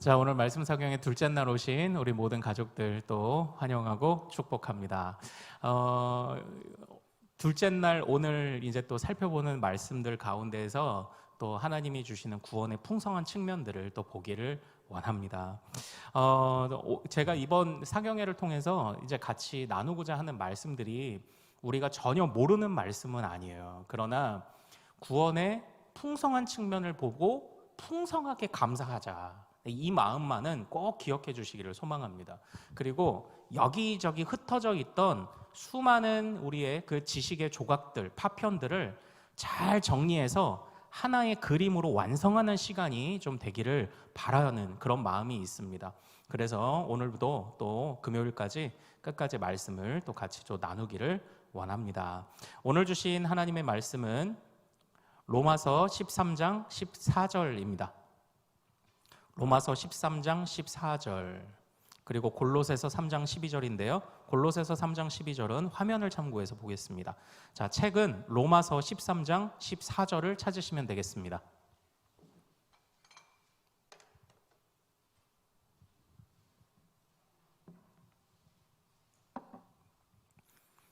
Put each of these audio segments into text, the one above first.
자, 오늘 말씀 사경의 둘째 날 오신 우리 모든 가족들 또 환영하고 축복합니다. 둘째 날 오늘 이제 또 살펴보는 말씀들 가운데에서 또 하나님이 주시는 구원의 풍성한 측면들을 또 보기를 원합니다. 제가 이번 사경회를 통해서 이제 같이 나누고자 하는 말씀들이 우리가 전혀 모르는 말씀은 아니에요. 그러나 구원의 풍성한 측면을 보고 풍성하게 감사하자, 이 마음만은 꼭 기억해 주시기를 소망합니다. 그리고 여기저기 흩어져 있던 수많은 우리의 그 지식의 조각들, 파편들을 잘 정리해서 하나의 그림으로 완성하는 시간이 좀 되기를 바라는 그런 마음이 있습니다. 그래서 오늘도 또 금요일까지 끝까지 말씀을 또 같이 좀 나누기를 원합니다. 오늘 주신 하나님의 말씀은 로마서 13장 14절입니다. 로마서 13장 14절, 그리고 골로새서 3장 12절인데요. 골로새서 3장 12절은 화면을 참고해서 보겠습니다. 자, 책은 로마서 13장 14절을 찾으시면 되겠습니다.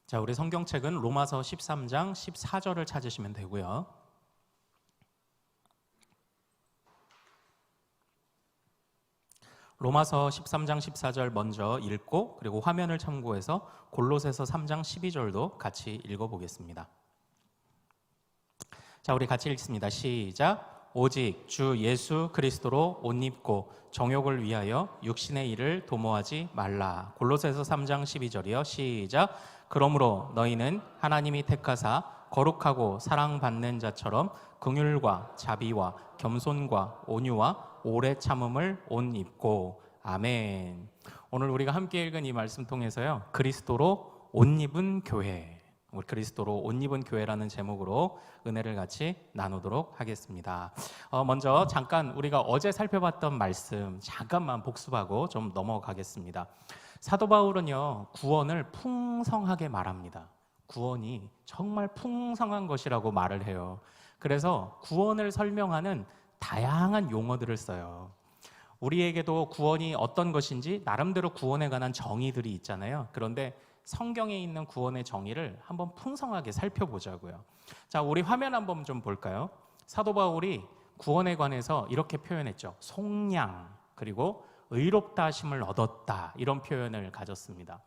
자, 우리 성경책은 로마서 13장 14절을 찾으시면 되고요. 로마서 13장 14절 먼저 읽고, 그리고 화면을 참고해서 골로새서 3장 12절도 같이 읽어보겠습니다. 자, 우리 같이 읽습니다. 시작. 오직 주 예수 그리스도로 옷 입고 정욕을 위하여 육신의 일을 도모하지 말라. 골로새서 3장 12절이요. 시작. 그러므로 너희는 하나님이 택하사 거룩하고 사랑받는 자처럼 긍휼과 자비와 겸손과 온유와 오래 참음을 옷 입고. 아멘. 오늘 우리가 함께 읽은 이 말씀 통해서요, 그리스도로 옷 입은 교회, 우리 그리스도로 옷 입은 교회라는 제목으로 은혜를 같이 나누도록 하겠습니다. 먼저 잠깐 우리가 어제 살펴봤던 말씀 잠깐만 복습하고 좀 넘어가겠습니다. 사도 바울은요, 구원을 풍성하게 말합니다. 구원이 정말 풍성한 것이라고 말을 해요. 그래서 구원을 설명하는 다양한 용어들을 써요. 우리에게도 구원이 어떤 것인지 나름대로 구원에 관한 정의들이 있잖아요. 그런데 성경에 있는 구원의 정의를 한번 풍성하게 살펴보자고요. 자, 우리 화면 한번 좀 볼까요? 사도 바울이 구원에 관해서 이렇게 표현했죠. 속량, 그리고 의롭다 하심을 얻었다, 이런 표현을 가졌습니다.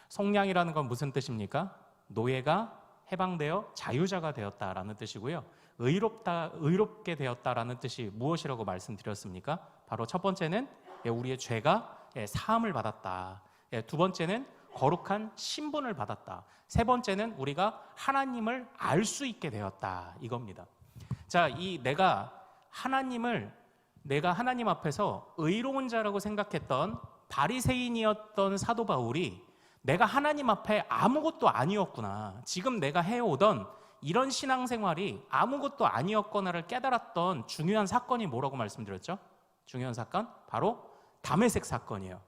속량이라는 건 무슨 뜻입니까? 노예가 해방되어 자유자가 되었다라는 뜻이고요. 의롭게 되었다라는 뜻이 무엇이라고 말씀드렸습니까? 바로 첫 번째는 우리의 죄가 사함을 받았다. 두 번째는 거룩한 신분을 받았다. 세 번째는 우리가 하나님을 알 수 있게 되었다, 이겁니다. 자, 내가 하나님 앞에서 의로운 자라고 생각했던 바리새인이었던 사도 바울이 내가 하나님 앞에 아무것도 아니었구나, 지금 내가 해오던 이런 신앙생활이 아무것도 아니었거나를 깨달았던 중요한 사건이 뭐라고 말씀드렸죠? 중요한 사건? 바로 다메섹 사건이에요.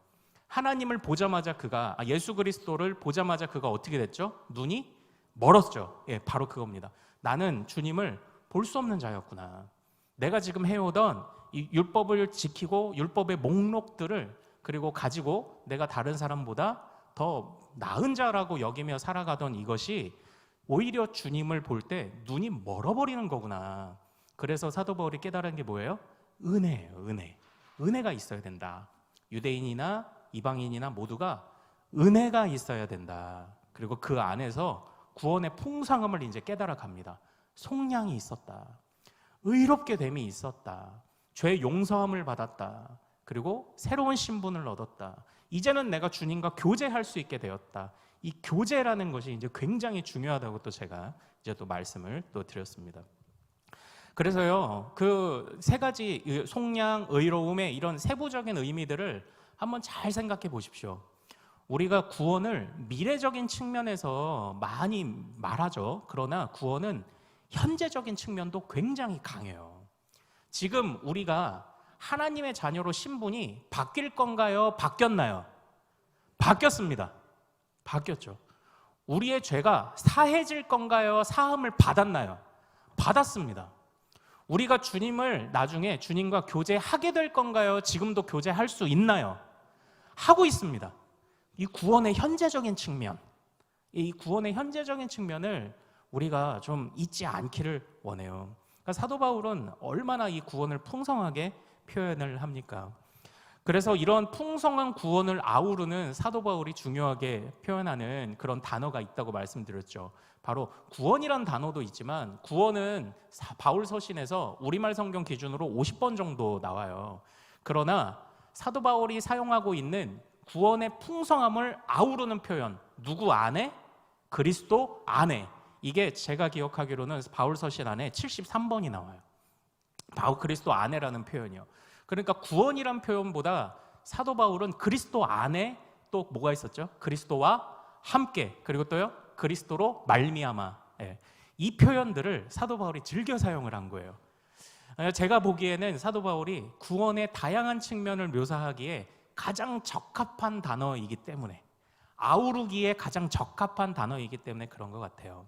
하나님을 보자마자 예수 그리스도를 보자마자 그가 어떻게 됐죠? 눈이 멀었죠. 바로 그겁니다. 나는 주님을 볼 수 없는 자였구나. 내가 지금 해오던 이 율법을 지키고 율법의 목록들을 그리고 가지고 내가 다른 사람보다 더 나은 자라고 여기며 살아가던 이것이 오히려 주님을 볼 때 눈이 멀어버리는 거구나. 그래서 사도 바울이 깨달은 게 뭐예요? 은혜예요. 은혜가 있어야 된다. 유대인이나 이방인이나 모두가 은혜가 있어야 된다. 그리고 그 안에서 구원의 풍성함을 이제 깨달아 갑니다. 속량이 있었다. 의롭게 됨이 있었다. 죄 용서함을 받았다. 그리고 새로운 신분을 얻었다. 이제는 내가 주님과 교제할 수 있게 되었다. 이 교제라는 것이 이제 굉장히 중요하다고 또 제가 이제 또 말씀을 또 드렸습니다. 그래서요, 그 세 가지 속량, 의로움의 이런 세부적인 의미들을 한번 잘 생각해 보십시오. 우리가 구원을 미래적인 측면에서 많이 말하죠. 그러나 구원은 현재적인 측면도 굉장히 강해요. 지금 우리가 하나님의 자녀로 신분이 바뀔 건가요? 바뀌었나요? 바뀌었습니다. 바뀌었죠. 우리의 죄가 사해질 건가요? 사함을 받았나요? 받았습니다. 우리가 주님을 나중에 주님과 교제하게 될 건가요? 지금도 교제할 수 있나요? 하고 있습니다. 이 구원의 현재적인 측면, 이 구원의 현재적인 측면을 우리가 좀 잊지 않기를 원해요. 그러니까 사도 바울은 얼마나 이 구원을 풍성하게 표현을 합니까? 그래서 이런 풍성한 구원을 아우르는 사도 바울이 중요하게 표현하는 그런 단어가 있다고 말씀드렸죠. 바로 구원이란 단어도 있지만 구원은 바울 서신에서 우리말 성경 기준으로 50번 정도 나와요. 그러나 사도 바울이 사용하고 있는 구원의 풍성함을 아우르는 표현, 누구 안에? 그리스도 안에. 이게 제가 기억하기로는 바울 서신 안에 73번이 나와요. 바울 그리스도 안에라는 표현이요. 그러니까 구원이란 표현보다 사도 바울은 그리스도 안에 또 뭐가 있었죠? 그리스도와 함께, 그리고 또요 그리스도로 말미암아. 이 표현들을 사도 바울이 즐겨 사용을 한 거예요. 제가 보기에는 사도 바울이 구원의 다양한 측면을 묘사하기에 가장 적합한 단어이기 때문에, 아우르기에 가장 적합한 단어이기 때문에 그런 것 같아요.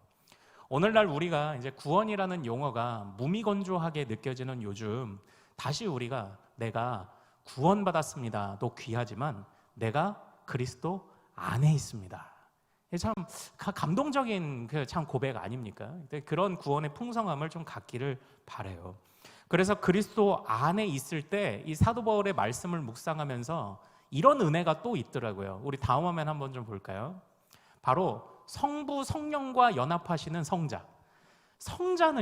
오늘날 우리가 이제 구원이라는 용어가 무미건조하게 느껴지는 요즘, 다시 우리가 내가 구원받았습니다도 귀하지만 내가 그리스도 안에 있습니다. 참 감동적인 참 고백 아닙니까? 그런 구원의 풍성함을 좀 갖기를 바라요. 그래서 그리스도 안에 있을 때 이 사도 바울의 말씀을 묵상하면서 이런 은혜가 또 있더라고요. 우리 다음 화면 한번 좀 볼까요? 바로 성부 성령과 연합하시는 성자. 성자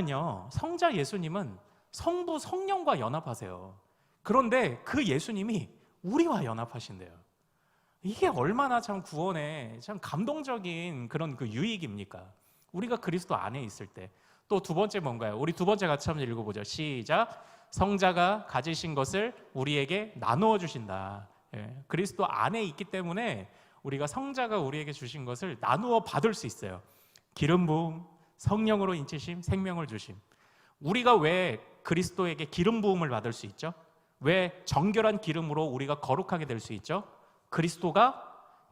예수님은 성부 성령과 연합하세요. 그런데 그 예수님이 우리와 연합하신대요. 이게 얼마나 참 구원에 참 감동적인 그런 그 유익입니까? 우리가 그리스도 안에 있을 때. 또 두 번째 뭔가요? 우리 두 번째 같이 한번 읽어보죠. 시작. 성자가 가지신 것을 우리에게 나누어 주신다. 그리스도 안에 있기 때문에 우리가 성자가 우리에게 주신 것을 나누어 받을 수 있어요. 기름 부음, 성령으로 인치심, 생명을 주심. 우리가 왜 그리스도에게 기름 부음을 받을 수 있죠? 왜 정결한 기름으로 우리가 거룩하게 될 수 있죠? 그리스도가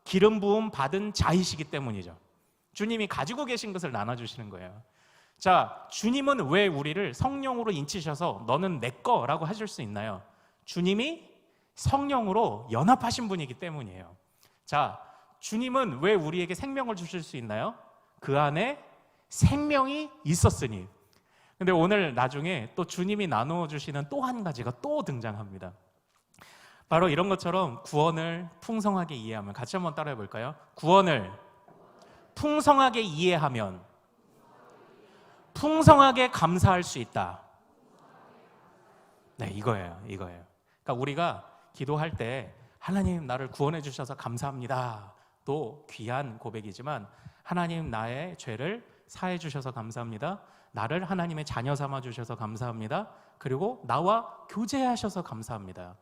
기름 부음 받은 자이시기 때문이죠. 주님이 가지고 계신 것을 나눠주시는 거예요. 자, 주님은 왜 우리를 성령으로 인치셔서 너는 내 거라고 하실 수 있나요? 주님이 성령으로 연합하신 분이기 때문이에요. 자, 주님은 왜 우리에게 생명을 주실 수 있나요? 그 안에 생명이 있었으니. 근데 오늘 나중에 또 주님이 나누어 주시는 또 한 가지가 또 등장합니다. 바로 이런 것처럼 구원을 풍성하게 이해하면, 같이 한번 따라해 볼까요? 구원을 풍성하게 이해하면 풍성하게 감사할 수 있다. 네, 이거예요. 그러니까 우리가 기도할 때 하나님 나를 구원해 주셔서 감사합니다. 또 귀한 고백이지만 하나님 나의 죄를 사해 주셔서 감사합니다. 나를 하나님의 자녀 삼아 주셔서 감사합니다. 그리고 나와 교제하셔서 감사합니다.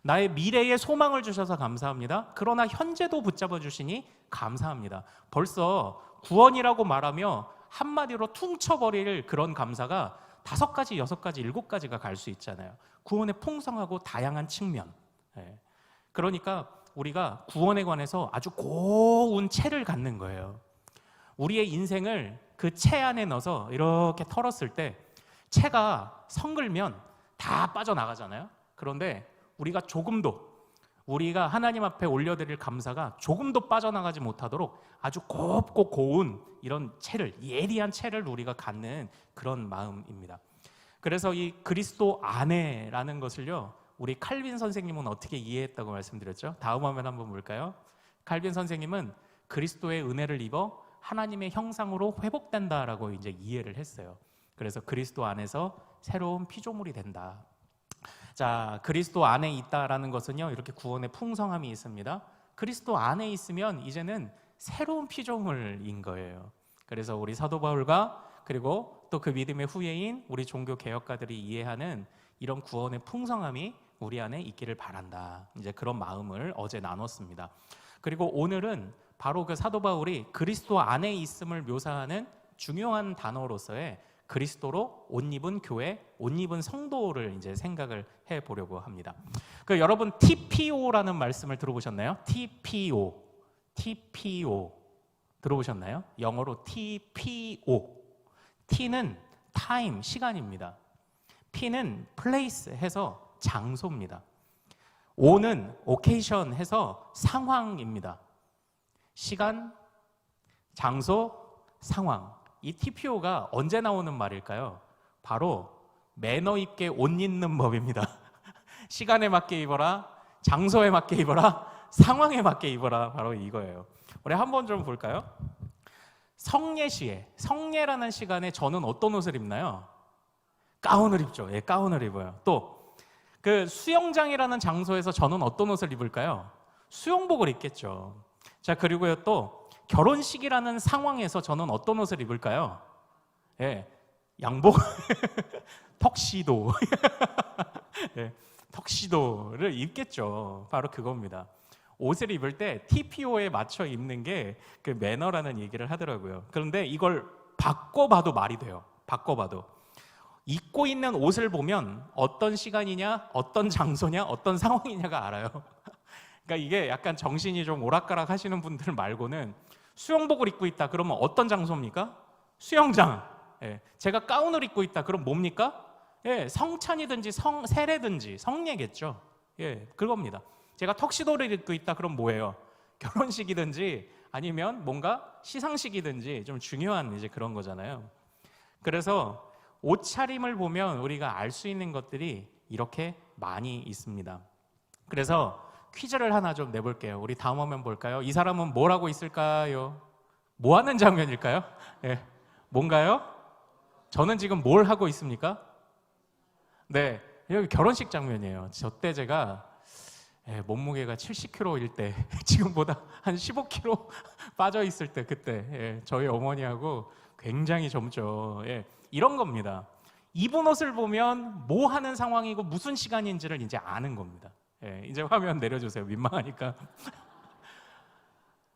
나의 미래에 소망을 주셔서 감사합니다. 그러나 현재도 붙잡아 주시니 감사합니다. 벌써 구원이라고 말하며 한마디로 퉁쳐버릴 그런 감사가 5가지, 6가지, 7가지가 갈 수 있잖아요. 구원의 풍성하고 다양한 측면. 그러니까 우리가 구원에 관해서 아주 고운 채를 갖는 거예요. 우리의 인생을 그 채 안에 넣어서 이렇게 털었을 때 채가 성글면 다 빠져나가잖아요. 그런데 우리가 조금도, 우리가 하나님 앞에 올려드릴 감사가 조금도 빠져나가지 못하도록 아주 곱고 고운 이런 채를, 예리한 채를 우리가 갖는 그런 마음입니다. 그래서 이 그리스도 안에라는 것을요, 우리 칼빈 선생님은 어떻게 이해했다고 말씀드렸죠? 다음 화면 한번 볼까요? 칼빈 선생님은 그리스도의 은혜를 입어 하나님의 형상으로 회복된다라고 이제 이해를 했어요. 그래서 그리스도 안에서 새로운 피조물이 된다. 자, 그리스도 안에 있다라는 것은요, 이렇게 구원의 풍성함이 있습니다. 그리스도 안에 있으면 이제는 새로운 피조물인 거예요. 그래서 우리 사도 바울과 그리고 또 그 믿음의 후예인 우리 종교 개혁가들이 이해하는 이런 구원의 풍성함이 우리 안에 있기를 바란다. 이제 그런 마음을 어제 나눴습니다. 그리고 오늘은 바로 그 사도 바울이 그리스도 안에 있음을 묘사하는 중요한 단어로서의 그리스도로 옷 입은 교회, 옷 입은 성도를 이제 생각을 해보려고 합니다. 그 여러분 TPO라는 말씀을 들어보셨나요? TPO 들어보셨나요? 영어로 TPO. T는 타임, 시간입니다. P는 place 해서 장소입니다. O는 occasion 해서 상황입니다. 시간, 장소, 상황. 이 TPO가 언제 나오는 말일까요? 바로 매너 있게 옷 입는 법입니다. 시간에 맞게 입어라, 장소에 맞게 입어라, 상황에 맞게 입어라. 바로 이거예요. 우리 한번 좀 볼까요? 성례시에, 성례라는 시간에 저는 어떤 옷을 입나요? 가운을 입죠. 예, 가운을 입어요. 또 그 수영장이라는 장소에서 저는 어떤 옷을 입을까요? 수영복을 입겠죠. 자, 그리고요, 또 결혼식이라는 상황에서 저는 어떤 옷을 입을까요? 예, 양복, 턱시도, 예, 턱시도를 입겠죠. 바로 그겁니다. 옷을 입을 때 TPO에 맞춰 입는 게 그 매너라는 얘기를 하더라고요. 그런데 이걸 바꿔봐도 말이 돼요. 바꿔봐도. 입고 있는 옷을 보면 어떤 시간이냐, 어떤 장소냐, 어떤 상황이냐가 알아요. 그러니까 이게 약간 정신이 좀 오락가락 하시는 분들 말고는 수영복을 입고 있다 그러면 어떤 장소입니까? 수영장. 예, 제가 가운을 입고 있다 그럼 뭡니까? 예, 성찬이든지 세례든지 성례겠죠. 예, 그겁니다. 제가 턱시도를 입고 있다 그럼 뭐예요? 결혼식이든지 아니면 뭔가 시상식이든지 좀 중요한 이제 그런 거잖아요. 그래서 옷차림을 보면 우리가 알 수 있는 것들이 이렇게 많이 있습니다. 그래서 퀴즈를 하나 좀 내볼게요. 우리 다음 화면 볼까요? 이 사람은 뭘 하고 있을까요? 뭐 하는 장면일까요? 네, 뭔가요? 저는 지금 뭘 하고 있습니까? 네, 여기 결혼식 장면이에요. 저때 제가 몸무게가 70kg일 때 지금보다 한 15kg 빠져 있을 때 그때 저희 어머니하고 굉장히 젊죠. 이런 겁니다. 입은 옷을 보면 뭐 하는 상황이고 무슨 시간인지를 이제 아는 겁니다. 이제 화면 내려주세요. 민망하니까.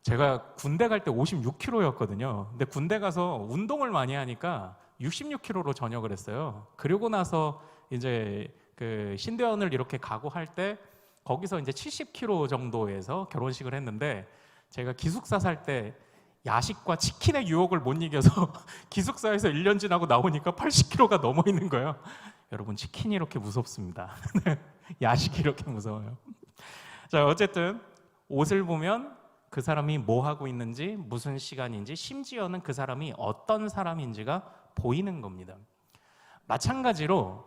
제가 군대 갈 때 56kg였거든요. 근데 군대 가서 운동을 많이 하니까 66kg로 전역을 했어요. 그리고 나서 이제 그 신대원을 이렇게 가고 할 때 거기서 이제 70kg 정도에서 결혼식을 했는데 제가 기숙사 살 때 야식과 치킨의 유혹을 못 이겨서 기숙사에서 1년 지나고 나오니까 80kg가 넘어 있는 거예요. 여러분, 치킨이 이렇게 무섭습니다. 야식이 이렇게 무서워요. 자, 어쨌든 옷을 보면 그 사람이 뭐 하고 있는지, 무슨 시간인지, 심지어는 그 사람이 어떤 사람인지가 보이는 겁니다. 마찬가지로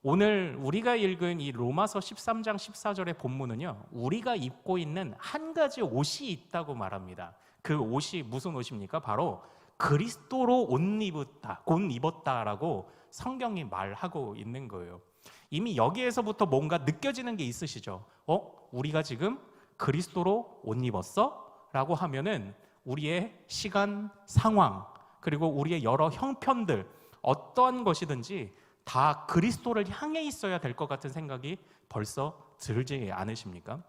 오늘 우리가 읽은 이 로마서 13장 14절의 본문은요, 우리가 입고 있는 한 가지 옷이 있다고 말합니다. 그 옷이 무슨 옷입니까? 바로 그리스도로 옷 입었다라고 성경이 말하고 있는 거예요. 이미 여기에서부터 뭔가 느껴지는 게 있으시죠? 우리가 지금 그리스도로 옷 입었어? 라고 하면은 우리의 시간, 상황, 그리고 우리의 여러 형편들, 어떠한 것이든지 다 그리스도를 향해 있어야 될 것 같은 생각이 벌써 들지 않으십니까?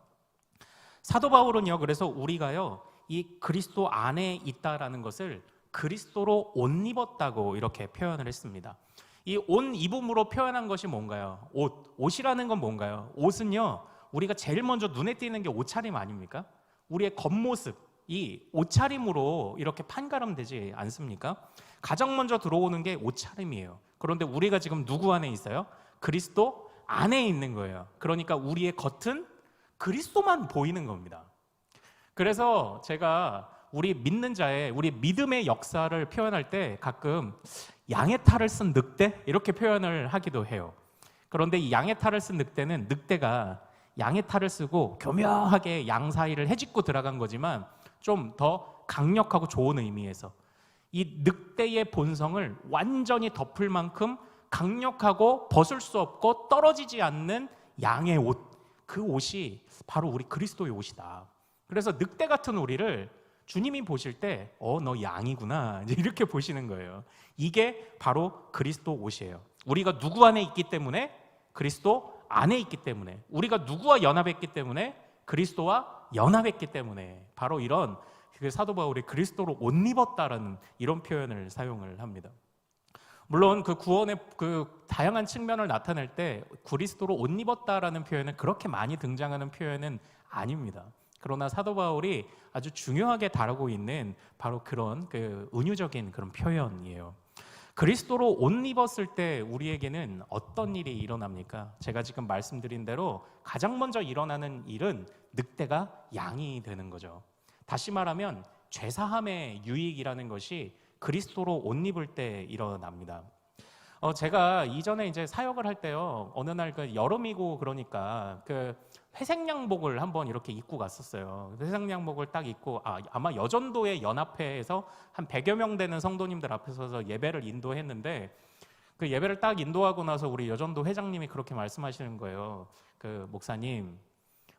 사도 바울은요, 그래서 우리가요, 이 그리스도 안에 있다라는 것을 그리스도로 옷 입었다고 이렇게 표현을 했습니다. 이 옷 입음으로 표현한 것이 뭔가요? 옷이라는 건 뭔가요? 옷은요, 우리가 제일 먼저 눈에 띄는 게 옷차림 아닙니까? 우리의 겉모습, 이 옷차림으로 이렇게 판가름되지 않습니까? 가장 먼저 들어오는 게 옷차림이에요. 그런데 우리가 지금 누구 안에 있어요? 그리스도 안에 있는 거예요. 그러니까 우리의 겉은 그리스도만 보이는 겁니다. 그래서 제가 우리 믿는 자의, 우리 믿음의 역사를 표현할 때 가끔 양의 탈을 쓴 늑대 이렇게 표현을 하기도 해요. 그런데 이 양의 탈을 쓴 늑대는 늑대가 양의 탈을 쓰고 교묘하게 양 사이를 헤집고 들어간 거지만 좀 더 강력하고 좋은 의미에서 이 늑대의 본성을 완전히 덮을 만큼 강력하고 벗을 수 없고 떨어지지 않는 양의 옷, 그 옷이 바로 우리 그리스도의 옷이다. 그래서 늑대 같은 우리를 주님이 보실 때 너 양이구나 이렇게 보시는 거예요. 이게 바로 그리스도 옷이에요. 우리가 누구 안에 있기 때문에, 그리스도 안에 있기 때문에, 우리가 누구와 연합했기 때문에, 그리스도와 연합했기 때문에 바로 이런 사도 바울이 그리스도로 옷 입었다라는 이런 표현을 사용을 합니다. 물론 그 구원의 그 다양한 측면을 나타낼 때 그리스도로 옷 입었다라는 표현은 그렇게 많이 등장하는 표현은 아닙니다. 그러나 사도 바울이 아주 중요하게 다루고 있는 바로 그런 그 은유적인 그런 표현이에요. 그리스도로 옷 입었을 때 우리에게는 어떤 일이 일어납니까? 제가 지금 말씀드린 대로 가장 먼저 일어나는 일은 늑대가 양이 되는 거죠. 다시 말하면 죄사함의 유익이라는 것이 그리스도로 옷 입을 때 일어납니다. 제가 이전에 이제 사역을 할 때요, 어느 날 그 여름이고 그러니까 그 회색 양복을 한번 이렇게 입고 갔었어요. 회색 양복을 딱 입고 아마 여전도의 연합회에서 한 100여 명 되는 성도님들 앞에 서서 예배를 인도했는데, 그 예배를 딱 인도하고 나서 우리 여전도 회장님이 그렇게 말씀하시는 거예요. 그 목사님,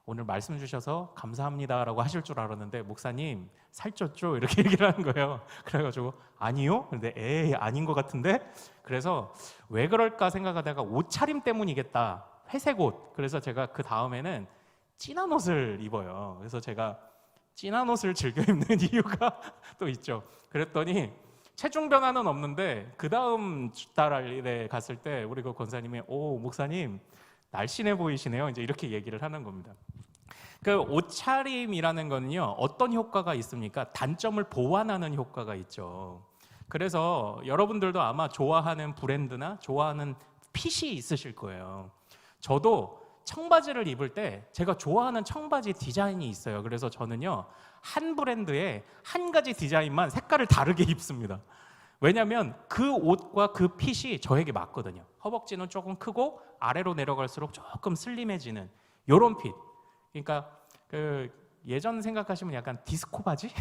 오늘 말씀 주셔서 감사합니다라고 하실 줄 알았는데 목사님 살쪘죠? 이렇게 얘기를 하는 거예요. 그래가지고 아니요? 근데 에이 아닌 것 같은데? 그래서 왜 그럴까 생각하다가 옷차림 때문이겠다. 회색 옷. 그래서 제가 그 다음에는 진한 옷을 입어요. 그래서 제가 진한 옷을 즐겨 입는 이유가 또 있죠. 그랬더니 체중 변화는 없는데 그 다음 달에 갔을 때 우리 그 권사님이 오 목사님 날씬해 보이시네요. 이제 이렇게 얘기를 하는 겁니다. 그 옷차림이라는 거는요, 어떤 효과가 있습니까? 단점을 보완하는 효과가 있죠. 그래서 여러분들도 아마 좋아하는 브랜드나 좋아하는 핏이 있으실 거예요. 저도 청바지를 입을 때 제가 좋아하는 청바지 디자인이 있어요. 그래서 저는요, 한 브랜드에 한 가지 디자인만 색깔을 다르게 입습니다. 왜냐하면 그 옷과 그 핏이 저에게 맞거든요. 허벅지는 조금 크고 아래로 내려갈수록 조금 슬림해지는 이런 핏. 그러니까 그 예전 생각하시면 약간 디스코 바지?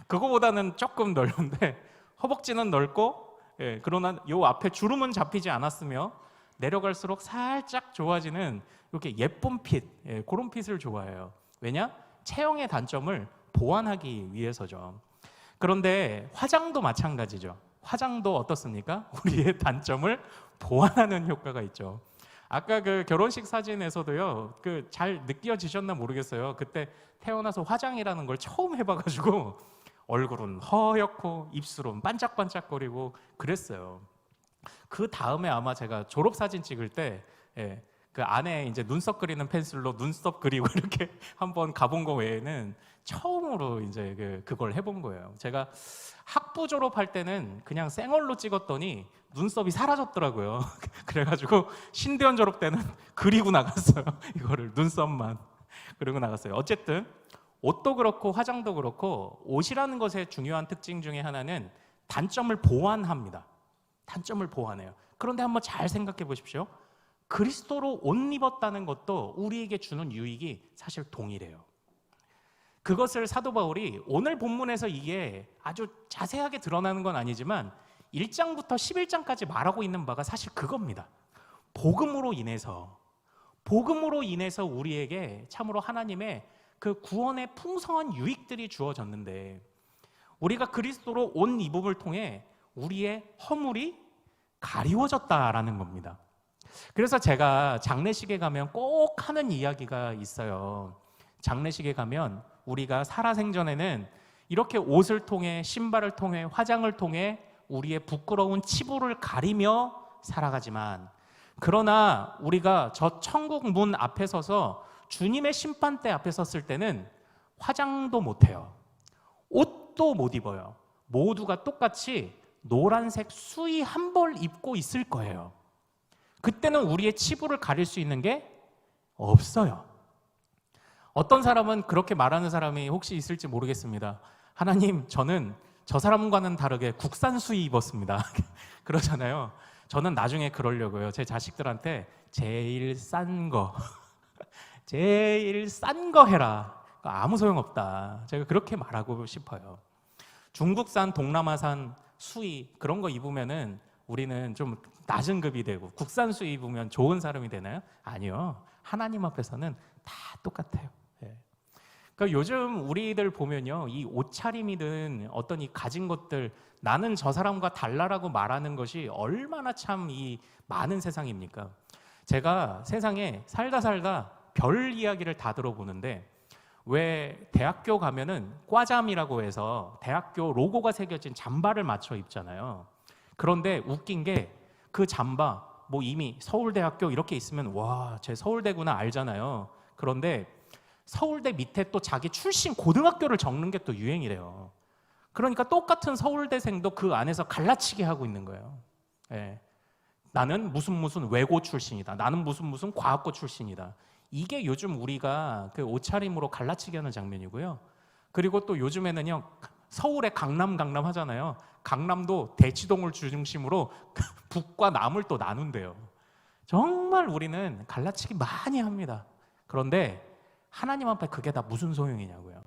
그거보다는 조금 넓은데 허벅지는 넓고, 그러나 요 앞에 주름은 잡히지 않았으며 내려갈수록 살짝 좋아지는 이렇게 예쁜 핏, 그런 핏을 좋아해요. 왜냐? 체형의 단점을 보완하기 위해서죠. 그런데 화장도 마찬가지죠. 화장도 어떻습니까? 우리의 단점을 보완하는 효과가 있죠. 아까 그 결혼식 사진에서도요, 그 잘 느껴지셨나 모르겠어요. 그때 태어나서 화장이라는 걸 처음 해봐가지고 얼굴은 허옇고 입술은 반짝반짝거리고 그랬어요. 그 다음에 아마 제가 졸업 사진 찍을 때, 그 안에 이제 눈썹 그리는 펜슬로 눈썹 그리고 이렇게 한번 가본 거 외에는 처음으로 이제 그걸 해본 거예요. 제가 학부 졸업할 때는 그냥 생얼로 찍었더니 눈썹이 사라졌더라고요. 그래가지고 신대원 졸업 때는 그리고 나갔어요. 이거를 눈썹만 그리고 나갔어요. 어쨌든 옷도 그렇고 화장도 그렇고 옷이라는 것의 중요한 특징 중에 하나는 단점을 보완합니다. 단점을 보완해요. 그런데 한번 잘 생각해 보십시오. 그리스도로 옷 입었다는 것도 우리에게 주는 유익이 사실 동일해요. 그것을 사도 바울이 오늘 본문에서 이게 아주 자세하게 드러나는 건 아니지만 1장부터 11장까지 말하고 있는 바가 사실 그겁니다. 복음으로 인해서 우리에게 참으로 하나님의 그 구원의 풍성한 유익들이 주어졌는데, 우리가 그리스도로 옷 입음을 통해 우리의 허물이 가리워졌다라는 겁니다. 그래서 제가 장례식에 가면 꼭 하는 이야기가 있어요. 장례식에 가면 우리가 살아생전에는 이렇게 옷을 통해, 신발을 통해, 화장을 통해 우리의 부끄러운 치부를 가리며 살아가지만, 그러나 우리가 저 천국 문 앞에 서서 주님의 심판대 앞에 섰을 때는 화장도 못해요. 옷도 못 입어요. 모두가 똑같이 노란색 수의 한 벌 입고 있을 거예요. 그때는 우리의 치부를 가릴 수 있는 게 없어요. 어떤 사람은 그렇게 말하는 사람이 혹시 있을지 모르겠습니다. 하나님, 저는 저 사람과는 다르게 국산 수의 입었습니다. 그러잖아요. 저는 나중에 그러려고요. 제 자식들한테 제일 싼 거 해라. 아무 소용없다. 제가 그렇게 말하고 싶어요. 중국산, 동남아산 수의 그런 거 입으면은 우리는 좀 낮은 급이 되고, 국산 수의 입으면 좋은 사람이 되나요? 아니요. 하나님 앞에서는 다 똑같아요. 그러니까 요즘 우리들 보면요, 이 옷차림이든 어떤 이 가진 것들, 나는 저 사람과 달라라고 말하는 것이 얼마나 참 이 많은 세상입니까? 제가 세상에 살다 별 이야기를 다 들어보는데, 왜 대학교 가면은 과잠이라고 해서 대학교 로고가 새겨진 잠바를 맞춰 입잖아요. 그런데 웃긴 게 그 잠바 뭐 이미 서울대학교 이렇게 있으면 와, 쟤 서울대구나 알잖아요. 그런데 서울대 밑에 또 자기 출신 고등학교를 적는 게 또 유행이래요. 그러니까 똑같은 서울대생도 그 안에서 갈라치게 하고 있는 거예요. 예. 나는 무슨 외고 출신이다. 나는 무슨 과학고 출신이다. 이게 요즘 우리가 그 옷차림으로 갈라치게 하는 장면이고요. 그리고 또 요즘에는요, 서울에 강남 하잖아요. 강남도 대치동을 중심으로 북과 남을 또 나눈대요. 정말 우리는 갈라치기 많이 합니다. 그런데 하나님 앞에 그게 다 무슨 소용이냐고요.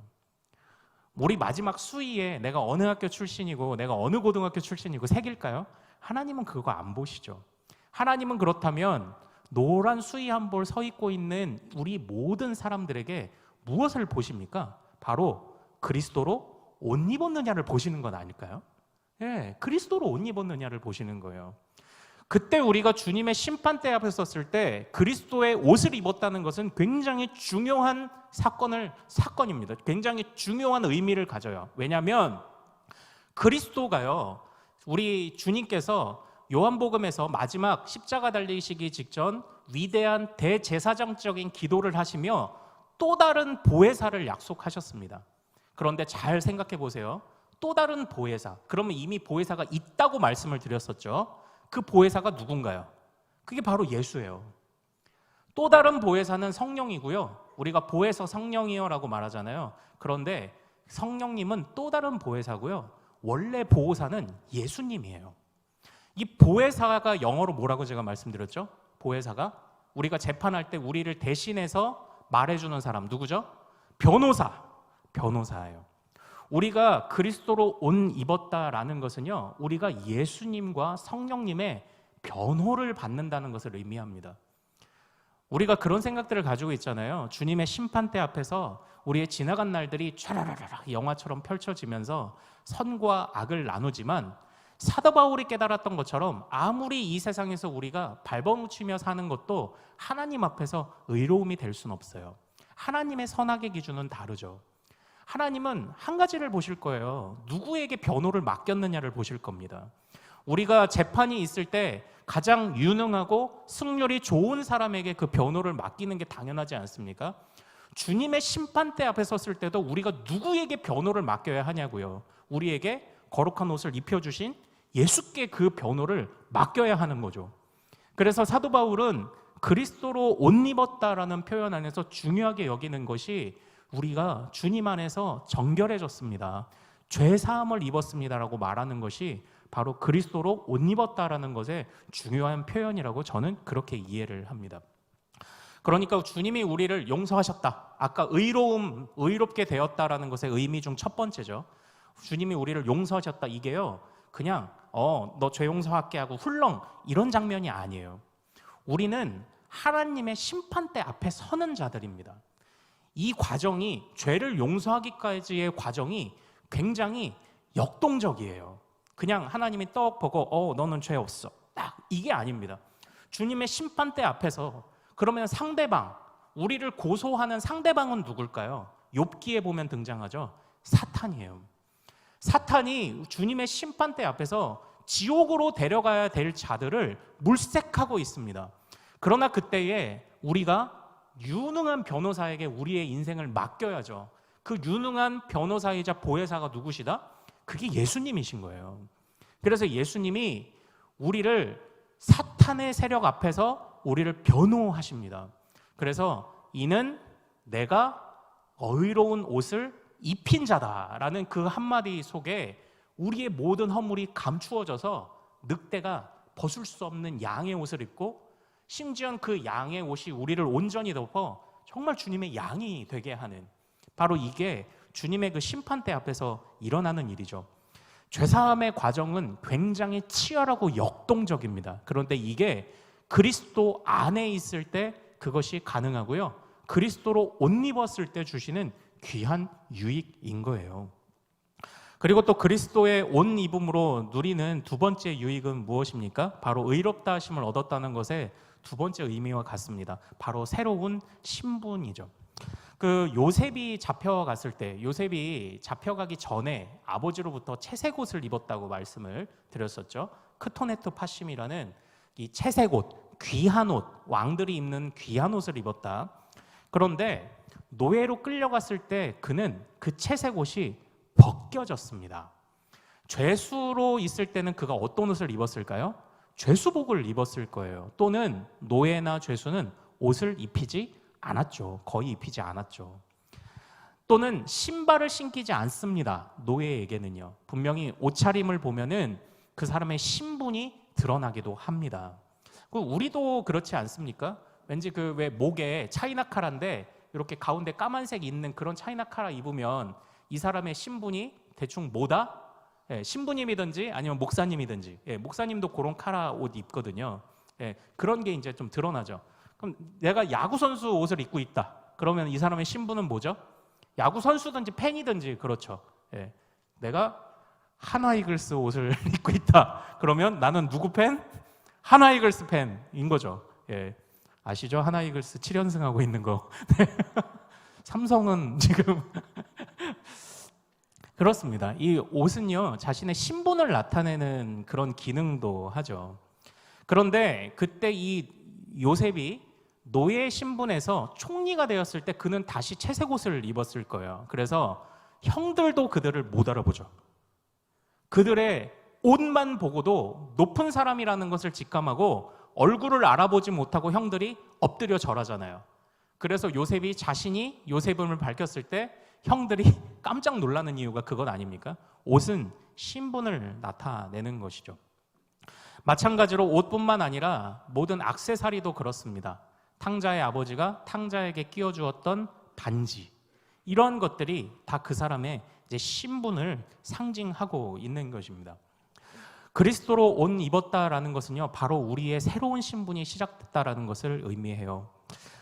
우리 마지막 수위에 내가 어느 학교 출신이고 내가 어느 고등학교 출신이고 새길까요? 하나님은 그거 안 보시죠. 하나님은 그렇다면 노란 수위 한 벌 서 있고 있는 우리 모든 사람들에게 무엇을 보십니까? 바로 그리스도로 옷 입었느냐를 보시는 건 아닐까요? 예, 그리스도로 옷 입었느냐를 보시는 거예요. 그때 우리가 주님의 심판대 앞에 섰을 때 그리스도의 옷을 입었다는 것은 굉장히 중요한 사건입니다. 굉장히 중요한 의미를 가져요. 왜냐하면 그리스도가요, 우리 주님께서 요한복음에서 마지막 십자가 달리시기 직전 위대한 대제사장적인 기도를 하시며 또 다른 보혜사를 약속하셨습니다. 그런데 잘 생각해 보세요. 또 다른 보혜사. 그러면 이미 보혜사가 있다고 말씀을 드렸었죠. 그 보혜사가 누군가요? 그게 바로 예수예요. 또 다른 보혜사는 성령이고요. 우리가 보혜사 성령이여라고 말하잖아요. 그런데 성령님은 또 다른 보혜사고요. 원래 보호사는 예수님이에요. 이 보혜사가 영어로 뭐라고 제가 말씀드렸죠? 보혜사가 우리가 재판할 때 우리를 대신해서 말해주는 사람 누구죠? 변호사예요. 우리가 그리스도로 옷 입었다라는 것은요, 우리가 예수님과 성령님의 변호를 받는다는 것을 의미합니다. 우리가 그런 생각들을 가지고 있잖아요. 주님의 심판대 앞에서 우리의 지나간 날들이 촤라라라 영화처럼 펼쳐지면서 선과 악을 나누지만 사도 바울이 깨달았던 것처럼 아무리 이 세상에서 우리가 발버둥치며 사는 것도 하나님 앞에서 의로움이 될 수는 없어요. 하나님의 선악의 기준은 다르죠. 하나님은 한 가지를 보실 거예요. 누구에게 변호를 맡겼느냐를 보실 겁니다. 우리가 재판이 있을 때 가장 유능하고 승률이 좋은 사람에게 그 변호를 맡기는 게 당연하지 않습니까? 주님의 심판대 앞에 섰을 때도 우리가 누구에게 변호를 맡겨야 하냐고요. 우리에게 거룩한 옷을 입혀주신 예수께 그 변호를 맡겨야 하는 거죠. 그래서 사도 바울은 그리스도로 옷 입었다라는 표현 안에서 중요하게 여기는 것이 우리가 주님 안에서 정결해졌습니다. 죄 사함을 입었습니다라고 말하는 것이 바로 그리스도로 옷 입었다라는 것의 중요한 표현이라고 저는 그렇게 이해를 합니다. 그러니까 주님이 우리를 용서하셨다. 아까 의롭게 되었다라는 것의 의미 중 첫 번째죠. 주님이 우리를 용서하셨다. 이게요, 그냥 너 죄 용서할게 하고 훌렁 이런 장면이 아니에요. 우리는 하나님의 심판대 앞에 서는 자들입니다. 이 과정이, 죄를 용서하기까지의 과정이 굉장히 역동적이에요. 그냥 하나님이 떡 보고 너는 죄 없어, 딱 이게 아닙니다. 주님의 심판대 앞에서 그러면 상대방, 우리를 고소하는 상대방은 누굴까요? 욥기에 보면 등장하죠. 사탄이에요. 사탄이 주님의 심판대 앞에서 지옥으로 데려가야 될 자들을 물색하고 있습니다. 그러나 그때에 우리가 유능한 변호사에게 우리의 인생을 맡겨야죠. 그 유능한 변호사이자 보혜사가 누구시다? 그게 예수님이신 거예요. 그래서 예수님이 우리를 사탄의 세력 앞에서 우리를 변호하십니다. 그래서 이는 내가 의로운 옷을 입힌 자다라는 그 한마디 속에 우리의 모든 허물이 감추어져서 늑대가 벗을 수 없는 양의 옷을 입고 심지어 그 양의 옷이 우리를 온전히 덮어 정말 주님의 양이 되게 하는, 바로 이게 주님의 그 심판대 앞에서 일어나는 일이죠. 죄사함의 과정은 굉장히 치열하고 역동적입니다. 그런데 이게 그리스도 안에 있을 때 그것이 가능하고요, 그리스도로 옷 입었을 때 주시는 귀한 유익인 거예요. 그리고 또 그리스도의 옷 입음으로 누리는 두 번째 유익은 무엇입니까? 바로 의롭다 하심을 얻었다는 것의 두 번째 의미와 같습니다. 바로 새로운 신분이죠. 그 요셉이 잡혀갔을 때, 요셉이 잡혀가기 전에 아버지로부터 채색 옷을 입었다고 말씀을 드렸었죠. 크토네토 파심이라는 이 채색 옷, 귀한 옷, 왕들이 입는 귀한 옷을 입었다. 그런데 노예로 끌려갔을 때 그는 그 채색 옷이 벗겨졌습니다. 죄수로 있을 때는 그가 어떤 옷을 입었을까요? 죄수복을 입었을 거예요. 또는 노예나 죄수는 옷을 입히지 않았죠. 거의 입히지 않았죠. 또는 신발을 신기지 않습니다. 노예에게는요. 분명히 옷차림을 보면은 그 사람의 신분이 드러나기도 합니다. 우리도 그렇지 않습니까? 왠지 그 왜 목에 차이나카라인데 이렇게 가운데 까만색 있는 그런 차이나카라 입으면 이 사람의 신분이 대충 뭐다? 예, 신부님이든지 아니면 목사님이든지, 예, 목사님도 그런 카라 옷 입거든요. 예, 그런 게 이제 좀 드러나죠. 그럼 내가 야구 선수 옷을 입고 있다. 그러면 이 사람의 신분은 뭐죠? 야구 선수든지 팬이든지 그렇죠. 예, 내가 하나 이글스 옷을 입고 있다. 그러면 나는 누구 팬? 하나 이글스 팬인 거죠. 예, 아시죠? 하나 이글스 7연승하고 있는 거. 삼성은 지금 그렇습니다. 이 옷은요, 자신의 신분을 나타내는 그런 기능도 하죠. 그런데 그때 이 요셉이 노예 신분에서 총리가 되었을 때 그는 다시 채색 옷을 입었을 거예요. 그래서 형들도 그들을 못 알아보죠. 그들의 옷만 보고도 높은 사람이라는 것을 직감하고 얼굴을 알아보지 못하고 형들이 엎드려 절하잖아요. 그래서 요셉이 자신이 요셉임을 밝혔을 때 형들이 깜짝 놀라는 이유가 그건 아닙니까? 옷은 신분을 나타내는 것이죠. 마찬가지로 옷뿐만 아니라 모든 액세서리도 그렇습니다. 탕자의 아버지가 탕자에게 끼워주었던 반지, 이런 것들이 다 그 사람의 이제 신분을 상징하고 있는 것입니다. 그리스도로 옷 입었다라는 것은요, 바로 우리의 새로운 신분이 시작됐다라는 것을 의미해요.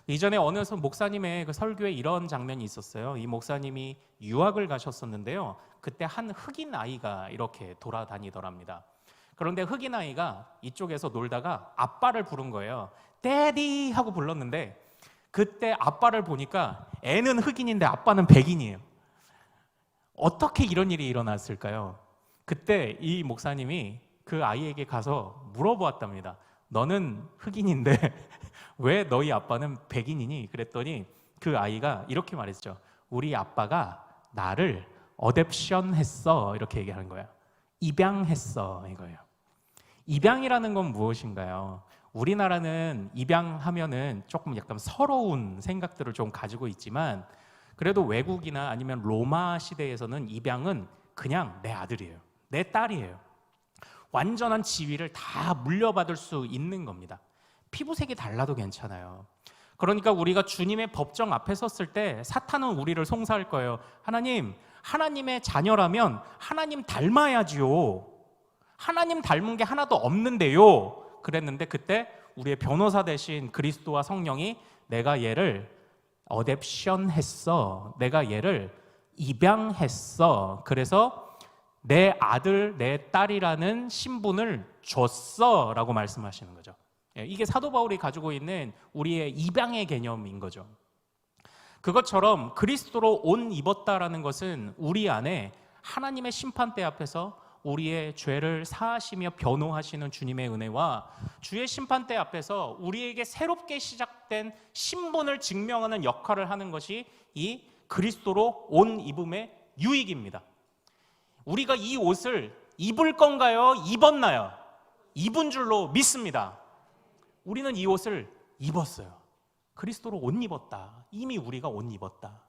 이전에 어느 목사님의 그 설교에 이런 장면이 있었어요. 이 목사님이 유학을 가셨었는데요, 그때 한 흑인 아이가 이렇게 돌아다니더랍니다. 그런데 흑인 아이가 이쪽에서 놀다가 아빠를 부른 거예요. 데디 하고 불렀는데 그때 아빠를 보니까 애는 흑인인데 아빠는 백인이에요. 어떻게 이런 일이 일어났을까요? 그때 이 목사님이 그 아이에게 가서 물어보았답니다. 너는 흑인인데 왜 너희 아빠는 백인이니? 그랬더니 그 아이가 이렇게 말했죠. 우리 아빠가 나를 어댑션 했어, 이렇게 얘기하는 거예요. 입양했어, 이거예요. 입양이라는 건 무엇인가요? 우리나라는 입양하면은 조금 약간 서러운 생각들을 좀 가지고 있지만, 그래도 외국이나 아니면 로마 시대에서는 입양은 그냥 내 아들이에요, 내 딸이에요. 완전한 지위를 다 물려받을 수 있는 겁니다. 피부색이 달라도 괜찮아요. 그러니까 우리가 주님의 법정 앞에 섰을 때 사탄은 우리를 송사할 거예요. 하나님, 하나님의 자녀라면 하나님 닮아야지요. 하나님 닮은 게 하나도 없는데요. 그랬는데 그때 우리의 변호사 대신 그리스도와 성령이 내가 얘를 어댑션 했어, 내가 얘를 입양했어, 그래서 내 아들, 내 딸이라는 신분을 줬어 라고 말씀하시는 거죠. 이게 사도 바울이 가지고 있는 우리의 입양의 개념인 거죠. 그것처럼 그리스도로 옷 입었다라는 것은 우리 안에 하나님의 심판대 앞에서 우리의 죄를 사하시며 변호하시는 주님의 은혜와 주의 심판대 앞에서 우리에게 새롭게 시작된 신분을 증명하는 역할을 하는 것이 이 그리스도로 옷 입음의 유익입니다. 우리가 이 옷을 입을 건가요? 입었나요? 입은 줄로 믿습니다. 우리는 이 옷을 입었어요. 그리스도로 옷 입었다. 이미 우리가 옷 입었다.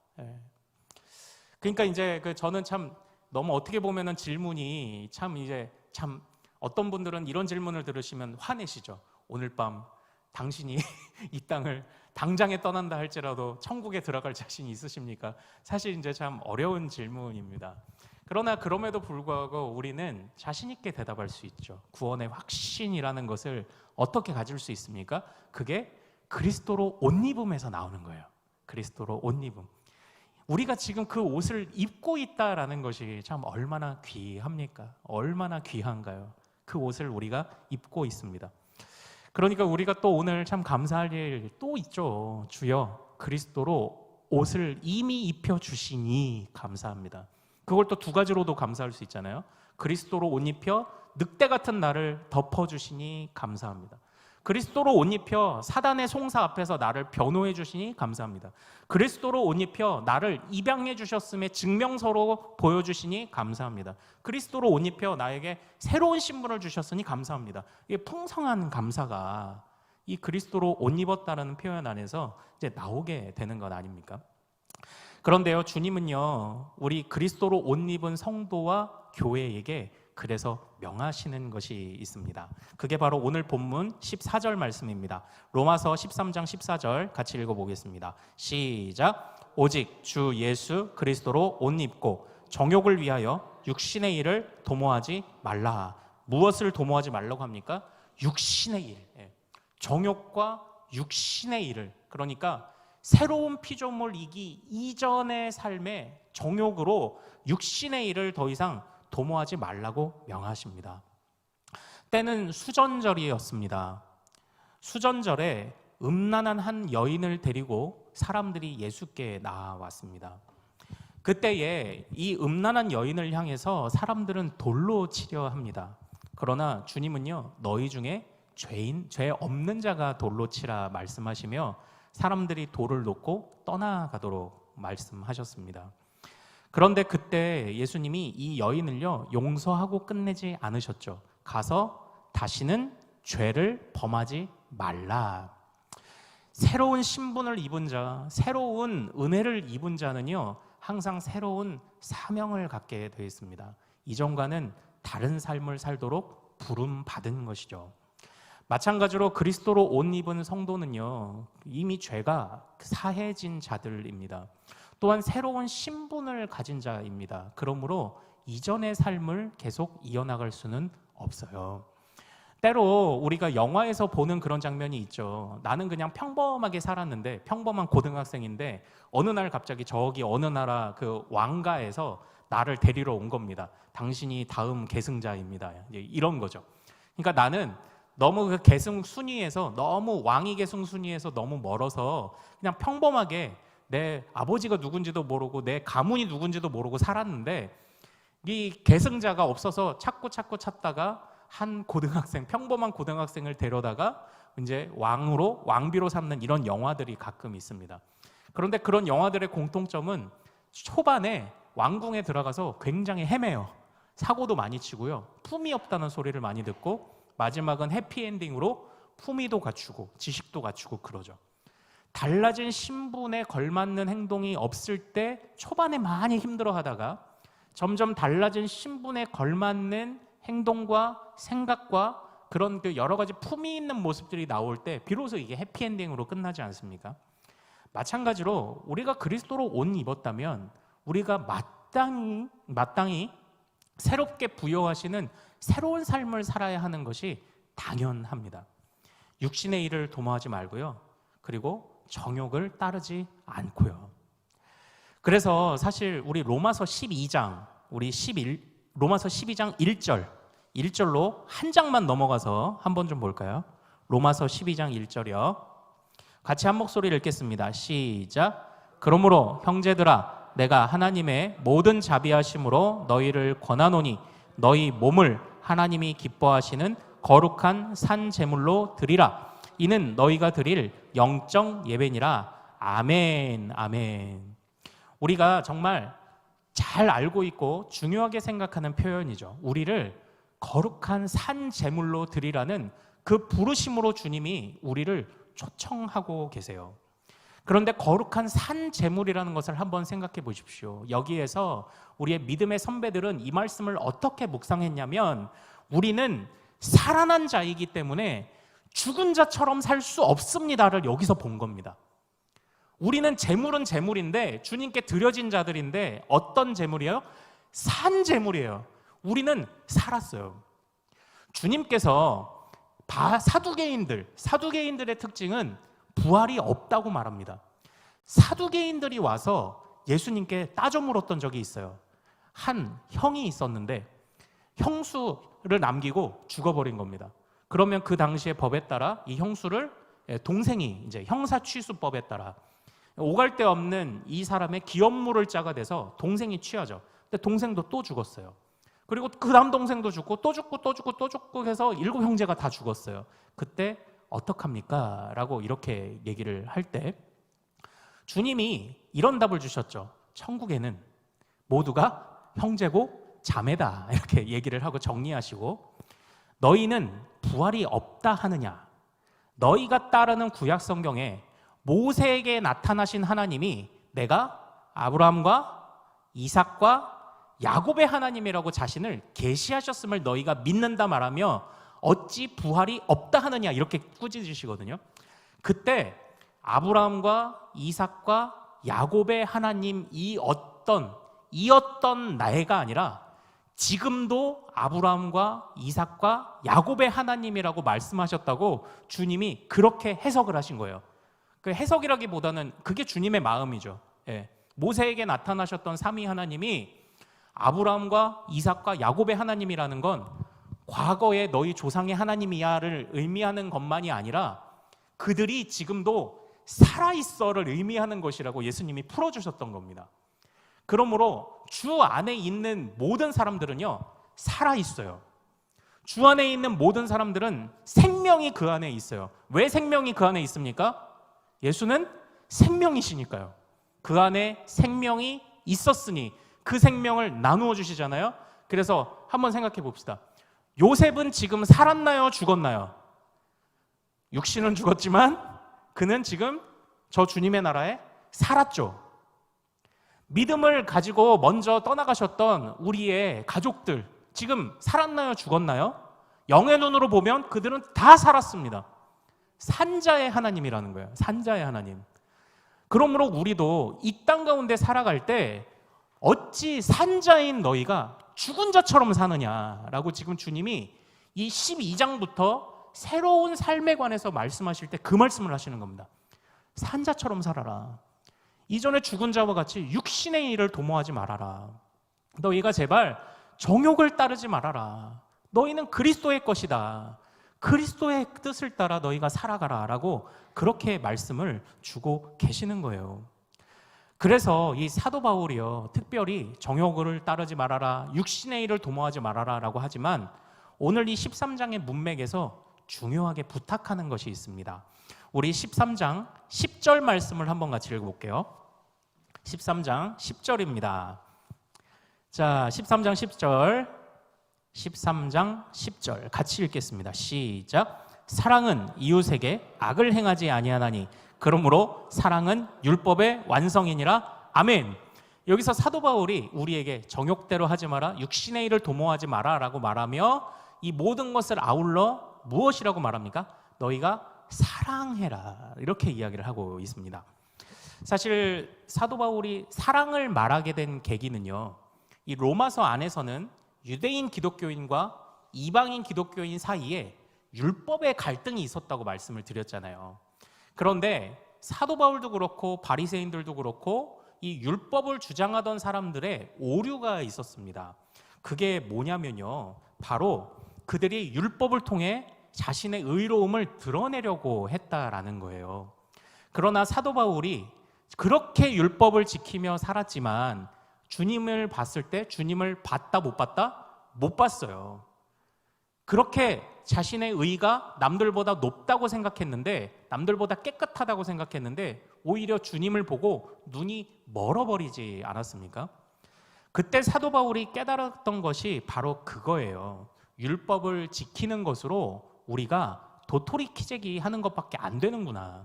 그러니까 이제 저는 참 너무 어떻게 보면은 질문이 참 어떤 분들은 이런 질문을 들으시면 화내시죠. 오늘 밤 당신이 이 땅을 당장에 떠난다 할지라도 천국에 들어갈 자신이 있으십니까? 사실 이제 참 어려운 질문입니다. 그러나 그럼에도 불구하고 우리는 자신 있게 대답할 수 있죠. 구원의 확신이라는 것을 어떻게 가질 수 있습니까? 그게 그리스도로 옷 입음에서 나오는 거예요. 그리스도로 옷 입음. 우리가 지금 그 옷을 입고 있다라는 것이 참 얼마나 귀합니까? 얼마나 귀한가요? 그 옷을 우리가 입고 있습니다. 그러니까 우리가 또 오늘 참 감사할 일 또 있죠. 주여, 그리스도로 옷을 이미 입혀주시니 감사합니다. 그걸 또 두 가지로도 감사할 수 있잖아요. 그리스도로 옷 입혀 늑대 같은 나를 덮어주시니 감사합니다. 그리스도로 옷 입혀 사단의 송사 앞에서 나를 변호해 주시니 감사합니다. 그리스도로 옷 입혀 나를 입양해 주셨음의 증명서로 보여주시니 감사합니다. 그리스도로 옷 입혀 나에게 새로운 신분을 주셨으니 감사합니다. 이게 풍성한 감사가 이 그리스도로 옷 입었다는 표현 안에서 이제 나오게 되는 것 아닙니까? 그런데요, 주님은요, 우리 그리스도로 옷 입은 성도와 교회에게 그래서 명하시는 것이 있습니다. 그게 바로 오늘 본문 14절 말씀입니다. 로마서 13장 14절 같이 읽어보겠습니다. 시작. 오직 주 예수 그리스도로 옷 입고 정욕을 위하여 육신의 일을 도모하지 말라. 무엇을 도모하지 말라고 합니까? 육신의 일. 정욕과 육신의 일을, 그러니까 새로운 피조물이기 이전의 삶의 정욕으로 육신의 일을 더 이상 도모하지 말라고 명하십니다. 때는 수전절이었습니다. 수전절에 음란한 한 여인을 데리고 사람들이 예수께 나왔습니다. 그때에 이 음란한 여인을 향해서 사람들은 돌로 치려 합니다. 그러나 주님은요, 너희 중에 죄 없는 자가 돌로 치라 말씀하시며 사람들이 돌을 놓고 떠나가도록 말씀하셨습니다. 그런데 그때 예수님이 이 여인을요, 용서하고 끝내지 않으셨죠. 가서 다시는 죄를 범하지 말라. 새로운 신분을 입은 자, 새로운 은혜를 입은 자는요, 항상 새로운 사명을 갖게 되어 있습니다. 이전과는 다른 삶을 살도록 부름받은 것이죠. 마찬가지로 그리스도로 옷 입은 성도는요, 이미 죄가 사해진 자들입니다. 또한 새로운 신분을 가진 자입니다. 그러므로 이전의 삶을 계속 이어나갈 수는 없어요. 때로 우리가 영화에서 보는 그런 장면이 있죠. 나는 그냥 평범하게 살았는데, 평범한 고등학생인데 어느 날 갑자기 저기 어느 나라 그 왕가에서 나를 데리러 온 겁니다. 당신이 다음 계승자입니다. 이런 거죠. 그러니까 나는 너무 그 계승 순위에서, 너무 왕위 계승 순위에서 너무 멀어서 그냥 평범하게 내 아버지가 누군지도 모르고 내 가문이 누군지도 모르고 살았는데, 이 계승자가 없어서 찾고 찾다가 한 고등학생, 평범한 고등학생을 데려다가 이제 왕비로 삼는 이런 영화들이 가끔 있습니다. 그런데 그런 영화들의 공통점은 초반에 왕궁에 들어가서 굉장히 헤매요. 사고도 많이 치고요, 품이 없다는 소리를 많이 듣고, 마지막은 해피엔딩으로 품위도 갖추고 지식도 갖추고 그러죠. 달라진 신분에 걸맞는 행동이 없을 때 초반에 많이 힘들어하다가 점점 달라진 신분에 걸맞는 행동과 생각과 그런 그 여러 가지 품위 있는 모습들이 나올 때 비로소 이게 해피엔딩으로 끝나지 않습니까? 마찬가지로 우리가 그리스도로 옷 입었다면 우리가 마땅히 새롭게 부여하시는 새로운 삶을 살아야 하는 것이 당연합니다. 육신의 일을 도모하지 말고요, 그리고 정욕을 따르지 않고요. 그래서 사실 우리 로마서 12장 1절로 한 장만 넘어가서 한번 좀 볼까요? 로마서 12장 1절이요. 같이 한 목소리를 읽겠습니다. 시작. 그러므로 형제들아, 내가 하나님의 모든 자비하심으로 너희를 권하노니 너희 몸을 하나님이 기뻐하시는 거룩한 산 제물로 드리라. 이는 너희가 드릴 영적 예배니라. 아멘, 아멘. 우리가 정말 잘 알고 있고 중요하게 생각하는 표현이죠. 우리를 거룩한 산 제물로 드리라는 그 부르심으로 주님이 우리를 초청하고 계세요. 그런데 거룩한 산 제물이라는 것을 한번 생각해 보십시오. 여기에서 우리의 믿음의 선배들은 이 말씀을 어떻게 묵상했냐면, 우리는 살아난 자이기 때문에 죽은 자처럼 살 수 없습니다를 여기서 본 겁니다. 우리는 제물은 제물인데, 주님께 드려진 자들인데 어떤 제물이에요? 산 제물이에요. 우리는 살았어요. 주님께서 사두개인들의 특징은 부활이 없다고 말합니다. 사두개인들이 와서 예수님께 따져 물었던 적이 있어요. 한 형이 있었는데 형수를 남기고 죽어버린 겁니다. 그러면 그 당시의 법에 따라 이 형수를 동생이 이제 형사취수법에 따라 오갈 데 없는 이 사람의 기업물을 짜가 돼서 동생이 취하죠. 근데 동생도 또 죽었어요. 그리고 그 다음 동생도 죽고 또 죽고 해서 7 형제가 다 죽었어요. 그때 어떡합니까? 라고 이렇게 얘기를 할 때 주님이 이런 답을 주셨죠. 천국에는 모두가 형제고 자매다, 이렇게 얘기를 하고 정리하시고, 너희는 부활이 없다 하느냐? 너희가 따르는 구약 성경에 모세에게 나타나신 하나님이 내가 아브라함과 이삭과 야곱의 하나님이라고 자신을 계시하셨음을 너희가 믿는다 말하며 어찌 부활이 없다 하느냐, 이렇게 꾸짖으시거든요. 그때 아브라함과 이삭과 야곱의 하나님 이 어떤 나이가 아니라 지금도 아브라함과 이삭과 야곱의 하나님이라고 말씀하셨다고 주님이 그렇게 해석을 하신 거예요. 그 해석이라기보다는 그게 주님의 마음이죠. 예. 모세에게 나타나셨던 삼위 하나님이 아브라함과 이삭과 야곱의 하나님이라는 건 과거에 너희 조상의 하나님이야를 의미하는 것만이 아니라 그들이 지금도 살아있어를 의미하는 것이라고 예수님이 풀어주셨던 겁니다. 그러므로 주 안에 있는 모든 사람들은요, 살아있어요. 주 안에 있는 모든 사람들은 생명이 그 안에 있어요. 왜 생명이 그 안에 있습니까? 예수는 생명이시니까요. 그 안에 생명이 있었으니 그 생명을 나누어 주시잖아요. 그래서 한번 생각해 봅시다. 요셉은 지금 살았나요? 죽었나요? 육신은 죽었지만 그는 지금 저 주님의 나라에 살았죠. 믿음을 가지고 먼저 떠나가셨던 우리의 가족들 지금 살았나요? 죽었나요? 영의 눈으로 보면 그들은 다 살았습니다. 산자의 하나님이라는 거예요. 산자의 하나님. 그러므로 우리도 이 땅 가운데 살아갈 때 어찌 산자인 너희가 죽은 자처럼 사느냐라고 지금 주님이 이 12장부터 새로운 삶에 관해서 말씀하실 때 그 말씀을 하시는 겁니다. 산자처럼 살아라. 이전에 죽은 자와 같이 육신의 일을 도모하지 말아라. 너희가 제발 정욕을 따르지 말아라. 너희는 그리스도의 것이다. 그리스도의 뜻을 따라 너희가 살아가라 라고 그렇게 말씀을 주고 계시는 거예요. 그래서 이 사도 바울이요, 특별히 정욕을 따르지 말아라, 육신의 일을 도모하지 말아라 라고 하지만 오늘 이 13장의 문맥에서 중요하게 부탁하는 것이 있습니다. 우리 13장 10절 말씀을 한번 같이 읽어볼게요. 13장 10절입니다. 자, 13장 10절, 13장 10절 같이 읽겠습니다. 시작. 사랑은 이웃에게 악을 행하지 아니하나니 그러므로 사랑은 율법의 완성이니라. 아멘. 여기서 사도 바울이 우리에게 정욕대로 하지 마라, 육신의 일을 도모하지 마라 라고 말하며 이 모든 것을 아울러 무엇이라고 말합니까? 너희가 사랑해라, 이렇게 이야기를 하고 있습니다. 사실 사도 바울이 사랑을 말하게 된 계기는요, 이 로마서 안에서는 유대인 기독교인과 이방인 기독교인 사이에 율법의 갈등이 있었다고 말씀을 드렸잖아요. 그런데 사도 바울도 그렇고 바리새인들도 그렇고 이 율법을 주장하던 사람들의 오류가 있었습니다. 그게 뭐냐면요, 바로 그들이 율법을 통해 자신의 의로움을 드러내려고 했다라는 거예요. 그러나 사도 바울이 그렇게 율법을 지키며 살았지만 주님을 봤을 때 주님을 봤다 못 봤다? 못 봤어요. 그렇게 자신의 의가 남들보다 높다고 생각했는데, 남들보다 깨끗하다고 생각했는데 오히려 주님을 보고 눈이 멀어버리지 않았습니까? 그때 사도 바울이 깨달았던 것이 바로 그거예요. 율법을 지키는 것으로 우리가 도토리 키재기 하는 것밖에 안 되는구나.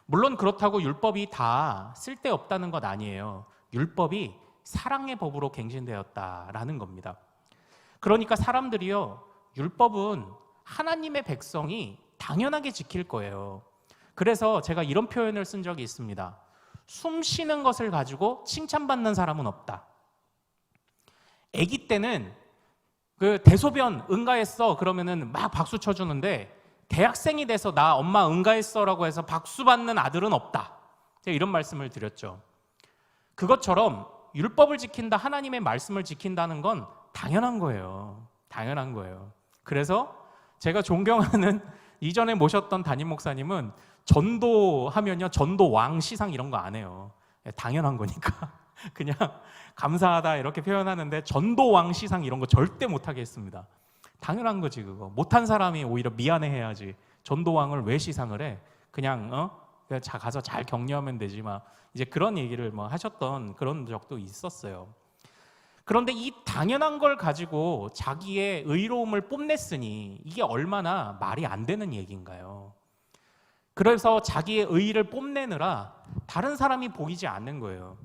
물론 그렇다고 율법이 다 쓸데없다는 것 아니에요. 율법이 사랑의 법으로 갱신되었다라는 겁니다. 그러니까 사람들이요, 율법은 하나님의 백성이 당연하게 지킬 거예요. 그래서 제가 이런 표현을 쓴 적이 있습니다. 숨 쉬는 것을 가지고 칭찬받는 사람은 없다. 아기 때는 그 대소변 응가했어 그러면은 막 박수 쳐주는데 대학생이 돼서 나 엄마 응가했어라고 해서 박수 받는 아들은 없다. 제가 이런 말씀을 드렸죠. 그것처럼 율법을 지킨다, 하나님의 말씀을 지킨다는 건 당연한 거예요. 당연한 거예요. 그래서 제가 존경하는 이전에 모셨던 담임 목사님은 전도하면요, 전도 왕 시상 이런 거 안 해요. 당연한 거니까 그냥 감사하다 이렇게 표현하는데 전도 왕 시상 이런 거 절대 못하게 했습니다. 당연한 거지. 그거 못한 사람이 오히려 미안해해야지. 전도왕을 왜 시상을 해? 그냥 가서 잘 격려하면 되지 막 이제 그런 얘기를 뭐 하셨던 그런 적도 있었어요. 그런데 이 당연한 걸 가지고 자기의 의로움을 뽐냈으니 이게 얼마나 말이 안 되는 얘기인가요? 그래서 자기의 의의를 뽐내느라 다른 사람이 보이지 않는 거예요.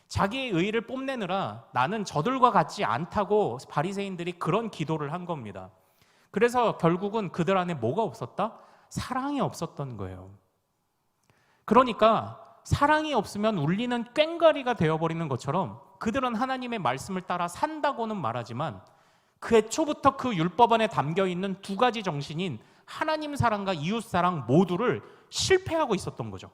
자기의 의의를 뽐내느라 나는 저들과 같지 않다고 바리새인들이 그런 기도를 한 겁니다. 그래서 결국은 그들 안에 뭐가 없었다? 사랑이 없었던 거예요. 그러니까 사랑이 없으면 울리는 꽹과리가 되어버리는 것처럼 그들은 하나님의 말씀을 따라 산다고는 말하지만 그 애초부터 그 율법 안에 담겨있는 두 가지 정신인 하나님 사랑과 이웃 사랑 모두를 실패하고 있었던 거죠.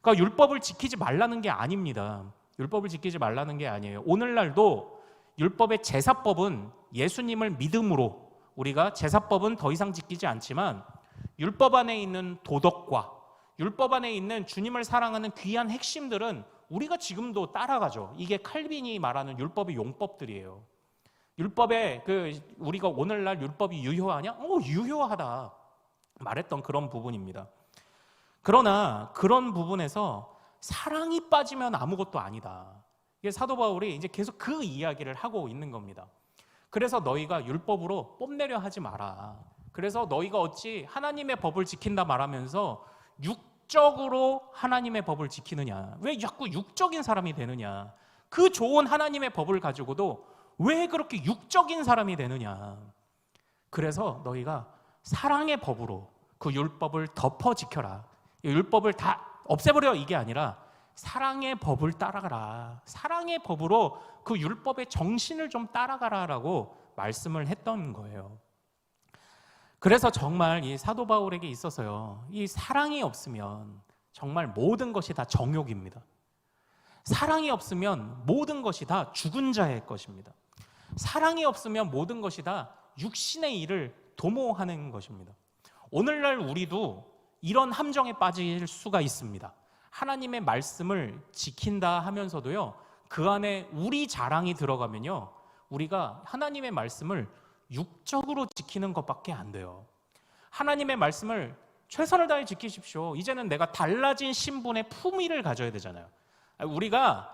그러니까 율법을 지키지 말라는 게 아닙니다. 율법을 지키지 말라는 게 아니에요. 오늘날도 율법의 제사법은 예수님을 믿음으로 우리가 제사법은 더 이상 지키지 않지만 율법 안에 있는 도덕과 율법 안에 있는 주님을 사랑하는 귀한 핵심들은 우리가 지금도 따라가죠. 이게 칼빈이 말하는 율법의 용법들이에요. 율법에 우리가 오늘날 율법이 유효하냐? 유효하다 말했던 그런 부분입니다. 그러나 그런 부분에서 사랑이 빠지면 아무것도 아니다. 이게 사도 바울이 이제 계속 그 이야기를 하고 있는 겁니다. 그래서 너희가 율법으로 뽐내려 하지 마라. 그래서 너희가 어찌 하나님의 법을 지킨다 말하면서 육적으로 하나님의 법을 지키느냐? 왜 자꾸 육적인 사람이 되느냐? 그 좋은 하나님의 법을 가지고도 왜 그렇게 육적인 사람이 되느냐? 그래서 너희가 사랑의 법으로 그 율법을 덮어 지켜라. 율법을 다 없애버려 이게 아니라 사랑의 법을 따라가라. 사랑의 법으로 그 율법의 정신을 좀 따라가라라고 말씀을 했던 거예요. 그래서 정말 이 사도 바울에게 있어서요, 이 사랑이 없으면 정말 모든 것이 다 정욕입니다. 사랑이 없으면 모든 것이 다 죽은 자의 것입니다. 사랑이 없으면 모든 것이 다 육신의 일을 도모하는 것입니다. 오늘날 우리도 이런 함정에 빠질 수가 있습니다. 하나님의 말씀을 지킨다 하면서도요, 그 안에 우리 자랑이 들어가면요, 우리가 하나님의 말씀을 육적으로 지키는 것밖에 안 돼요. 하나님의 말씀을 최선을 다해 지키십시오. 이제는 내가 달라진 신분의 품위를 가져야 되잖아요. 우리가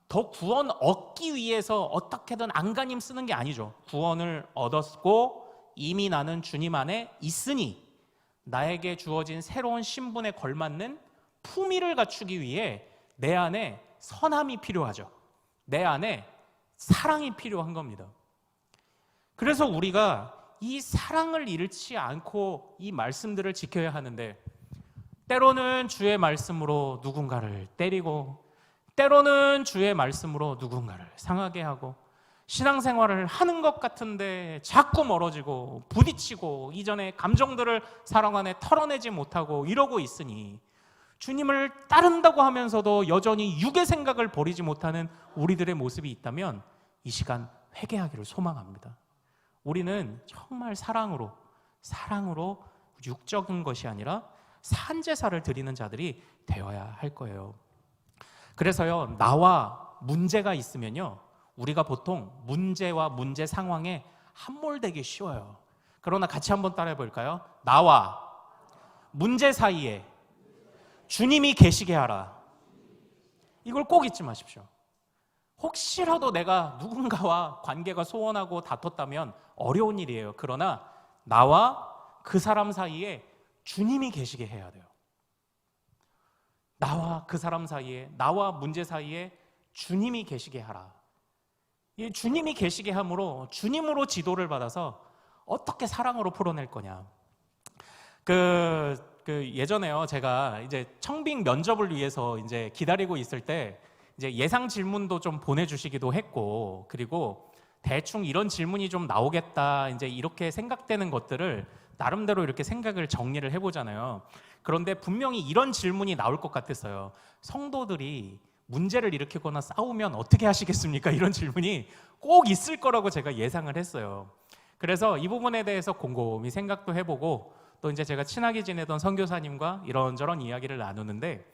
더 구원 얻기 위해서 어떻게든 안간힘 쓰는 게 아니죠. 구원을 얻었고 이미 나는 주님 안에 있으니 나에게 주어진 새로운 신분에 걸맞는 품위를 갖추기 위해 내 안에 선함이 필요하죠. 내 안에 사랑이 필요한 겁니다. 그래서 우리가 이 사랑을 잃지 않고 이 말씀들을 지켜야 하는데, 때로는 주의 말씀으로 누군가를 때리고 때로는 주의 말씀으로 누군가를 상하게 하고 신앙생활을 하는 것 같은데 자꾸 멀어지고 부딪히고 이전의 감정들을 사랑 안에 털어내지 못하고 이러고 있으니 주님을 따른다고 하면서도 여전히 육의 생각을 버리지 못하는 우리들의 모습이 있다면 이 시간 회개하기를 소망합니다. 우리는 정말 사랑으로 육적인 것이 아니라 산제사를 드리는 자들이 되어야 할 거예요. 그래서요, 나와 문제가 있으면요, 우리가 보통 문제와 문제 상황에 함몰되기 쉬워요. 그러나 같이 한번 따라해 볼까요? 나와 문제 사이에 주님이 계시게 하라. 이걸 꼭 잊지 마십시오. 혹시라도 내가 누군가와 관계가 소원하고 다퉜다면 어려운 일이에요. 그러나 나와 그 사람 사이에 주님이 계시게 해야 돼요. 나와 그 사람 사이에, 나와 문제 사이에 주님이 계시게 하라. 이 주님이 계시게 함으로 주님으로 지도를 받아서 어떻게 사랑으로 풀어낼 거냐. 예전에요, 제가 이제 청빙 면접을 위해서 이제 기다리고 있을 때 이제 예상 질문도 좀 보내주시기도 했고, 그리고 대충 이런 질문이 좀 나오겠다 이제 이렇게 생각되는 것들을 나름대로 이렇게 생각을 정리를 해보잖아요. 그런데 분명히 이런 질문이 나올 것 같았어요. 성도들이 문제를 일으키거나 싸우면 어떻게 하시겠습니까? 이런 질문이 꼭 있을 거라고 제가 예상을 했어요. 그래서 이 부분에 대해서 곰곰이 생각도 해보고 또 이제 제가 친하게 지내던 선교사님과 이런저런 이야기를 나누는데